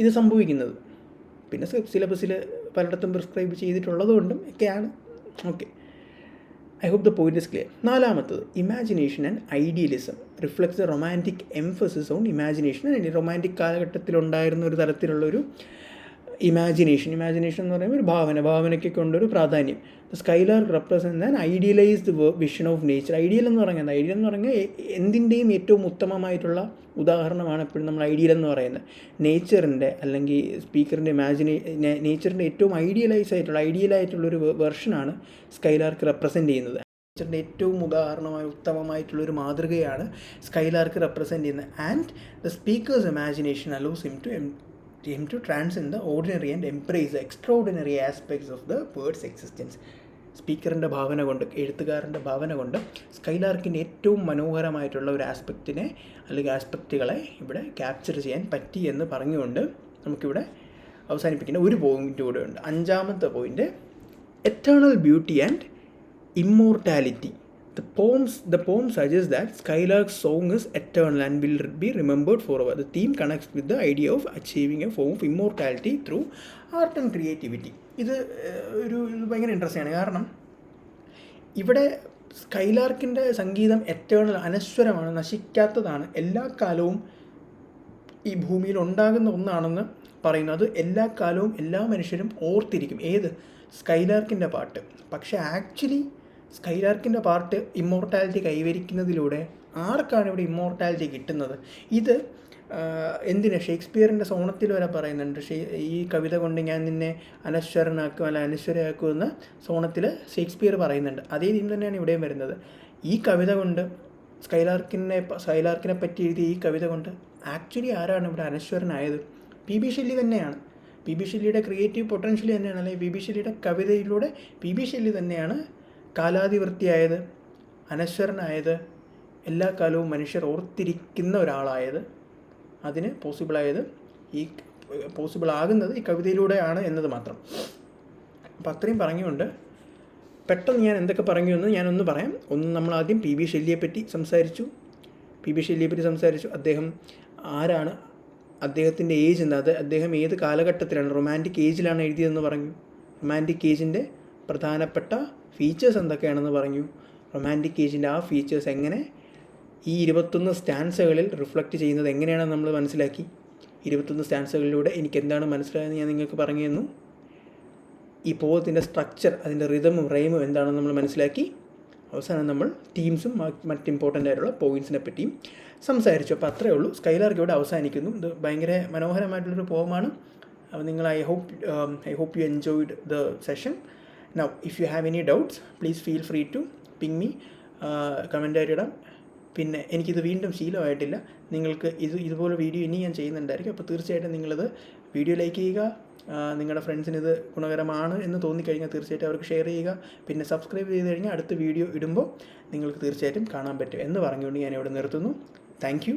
ഇത് സംഭവിക്കുന്നത്. പിന്നെ സിലബസിൽ പലയിടത്തും പ്രിസ്ക്രൈബ് ചെയ്തിട്ടുള്ളത് കൊണ്ടും ഒക്കെയാണ്. Okay, I hope the point is clear. നാലാമത്തത് imagination and idealism reflects the romantic emphasis on imagination and romantic കാലഘട്ടത്തിലുണ്ടായിരുന്ന ഒരു തരത്തിലുള്ളൊരു ഇമാജിനേഷൻ എന്ന് പറയുമ്പോൾ ഒരു ഭാവനയ്ക്ക് കൊണ്ടൊരു പ്രാധാന്യം. Skylark represent an idealized vision of nature. Ideal എന്ന് പറഞ്ഞാൽ എന്തിൻ്റെയും ഏറ്റവും ഉത്തമമായിട്ടുള്ള ഉദാഹരണമാണ് എപ്പോഴും നമ്മൾ ഐഡിയൽ എന്ന് പറയുന്നത്. നേച്ചറിൻ്റെ അല്ലെങ്കിൽ സ്പീക്കറിൻ്റെ നേച്ചറിൻ്റെ ഏറ്റവും ഐഡിയലായിട്ടുള്ളൊരു വെർഷനാണ് സ്കൈലാർക്ക് റെപ്രസെൻറ്റ് ചെയ്യുന്നത്. നേച്ചറിൻ്റെ ഏറ്റവും ഉത്തമമായിട്ടുള്ളൊരു മാതൃകയാണ് സ്കൈലാർക്ക് റെപ്രസെൻറ്റ് ചെയ്യുന്നത്. And the speaker's imagination allows him to transcend the ordinary and embrace the extraordinary aspects of the bird's existence. സ്പീക്കറിൻ്റെ ഭാവന കൊണ്ട്, എഴുത്തുകാരൻ്റെ ഭാവന കൊണ്ട് സ്കൈലാർക്കിൻ്റെ ഏറ്റവും മനോഹരമായിട്ടുള്ള ഒരു ആസ്പെക്റ്റുകളെ ഇവിടെ ക്യാപ്ചർ ചെയ്യാൻ പറ്റി എന്ന് പറഞ്ഞുകൊണ്ട് നമുക്കിവിടെ അവസാനിപ്പിക്കേണ്ട ഒരു പോയിൻ്റ് കൂടെ ഉണ്ട്. 5ാമത്തെ point eternal beauty and immortality. The poem suggests that Skylark's song is eternal and will be remembered forever. The theme connects with the idea of achieving a form of immortality through art and creativity. ഇത് ഭയങ്കര interesting ആണ്. കാരണം ഇവിടെ സ്കൈലാർക്കിൻ്റെ സംഗീതം eternal, അനശ്വരമാണ്, നശിക്കാത്തതാണ്, എല്ലാ കാലവും ഈ ഭൂമിയിൽ ഉണ്ടാകുന്ന ഒന്നാണെന്ന് പറയുന്നത്. എല്ലാ കാലവും എല്ലാ മനുഷ്യരും ഓർത്തിരിക്കും. ഏത്? സ്കൈലാർക്കിൻ്റെ പാട്ട്. പക്ഷേ ആക്ച്വലി സ്കൈലാർക്കിൻ്റെ പാട്ട് ഇമ്മോർട്ടാലിറ്റി കൈവരിക്കുന്നതിലൂടെ ആർക്കാണ് ഇവിടെ ഇമ്മോർട്ടാലിറ്റി കിട്ടുന്നത്? ഇത് എന്തിനാ ഷേക്സ്പിയറിൻ്റെ സോണത്തിൽ വരെ പറയുന്നുണ്ട്, ഈ കവിത കൊണ്ട് ഞാൻ നിന്നെ അനശ്വരനാക്കും അല്ല അനശ്വരയാക്കും എന്ന് സോണത്തിൽ ഷേക്സ്പിയർ പറയുന്നുണ്ട്. അതേ രീതി തന്നെയാണ് ഇവിടെയും വരുന്നത്. ഈ കവിത കൊണ്ട് സ്കൈലാർക്കിനെ പറ്റി എഴുതിയ ഈ കവിത കൊണ്ട് ആക്ച്വലി ആരാണ് ഇവിടെ അനശ്വരനായത്? പി ബി ഷെല്ലി തന്നെയാണ്. പി ബി ഷെല്ലിയുടെ ക്രിയേറ്റീവ് പൊട്ടൻഷ്യൽ തന്നെയാണ്, അല്ലെങ്കിൽ പി ബി ഷെല്ലിയുടെ കവിതയിലൂടെ പി ബി ഷെല്ലി തന്നെയാണ് കാലാതിവൃത്തിയായത്, അനശ്വരനായത്, എല്ലാ കാലവും മനുഷ്യർ ഓർത്തിരിക്കുന്ന ഒരാളായത്. അതിന് പോസിബിളാകുന്നത് ഈ കവിതയിലൂടെയാണ് എന്നത് മാത്രം. അപ്പം അത്രയും പറഞ്ഞുകൊണ്ട് പെട്ടെന്ന് ഞാൻ എന്തൊക്കെ പറഞ്ഞു എന്ന് ഞാനൊന്ന് പറയാം. നമ്മൾ ആദ്യം പി ബി ഷെല്ലിയെ പറ്റി സംസാരിച്ചു. അദ്ദേഹം ആരാണ്, അദ്ദേഹത്തിൻ്റെ ഏജ് എന്താ, അദ്ദേഹം ഏത് കാലഘട്ടത്തിലാണ്, റൊമാൻറ്റിക് ഏജിലാണ് എഴുതിയതെന്ന് പറഞ്ഞു. റൊമാൻറ്റിക് ഏജിൻ്റെ പ്രധാനപ്പെട്ട ഫീച്ചേഴ്സ് എന്തൊക്കെയാണെന്ന് പറഞ്ഞു. റൊമാൻറ്റിക് ഏജിൻ്റെ ആ ഫീച്ചേഴ്സ് എങ്ങനെ ഈ 21 സ്റ്റാൻസകളിൽ റിഫ്ലക്റ്റ് ചെയ്യുന്നത് എങ്ങനെയാണെന്ന് നമ്മൾ മനസ്സിലാക്കി. 21 സ്റ്റാൻസകളിലൂടെ എനിക്ക് എന്താണ് മനസ്സിലായെന്ന് ഞാൻ നിങ്ങൾക്ക് പറഞ്ഞു തന്നു. ഈ പോയത്തിൻ്റെ സ്ട്രക്ചർ, അതിൻ്റെ റിതമും റൈമും എന്താണെന്ന് നമ്മൾ മനസ്സിലാക്കി. അവസാനം നമ്മൾ തീംസും മറ്റ് ഇമ്പോർട്ടൻ്റ് ആയിട്ടുള്ള പോയിൻറ്റ്സിനെ പറ്റിയും സംസാരിച്ചു. അപ്പോൾ അത്രയേ ഉള്ളൂ. സ്കൈലാർക്ക് ഇവിടെ അവസാനിക്കുന്നു. ഇത് ഭയങ്കര മനോഹരമായിട്ടുള്ളൊരു പോമാണ്. അപ്പോൾ നിങ്ങൾ I hope you enjoyed the session. Now, if you have any doubts, please feel free to ping me, comment ആയിട്ടിടാം. പിന്നെ എനിക്കിത് വീണ്ടും ശീലമായിട്ടില്ല. നിങ്ങൾക്ക് ഇതുപോലെ വീഡിയോ ഇനി ഞാൻ ചെയ്യുന്നുണ്ടായിരിക്കും. അപ്പോൾ തീർച്ചയായിട്ടും നിങ്ങളിത് വീഡിയോ ലൈക്ക് ചെയ്യുക. നിങ്ങളുടെ ഫ്രണ്ട്സിന് ഇത് ഗുണകരമാണ് എന്ന് തോന്നിക്കഴിഞ്ഞാൽ തീർച്ചയായിട്ടും അവർക്ക് ഷെയർ ചെയ്യുക. പിന്നെ സബ്സ്ക്രൈബ് ചെയ്ത് കഴിഞ്ഞാൽ അടുത്ത വീഡിയോ ഇടുമ്പോൾ നിങ്ങൾക്ക് തീർച്ചയായിട്ടും കാണാൻ പറ്റും എന്ന് പറഞ്ഞുകൊണ്ട് ഞാനിവിടെ നിർത്തുന്നു. Thank you.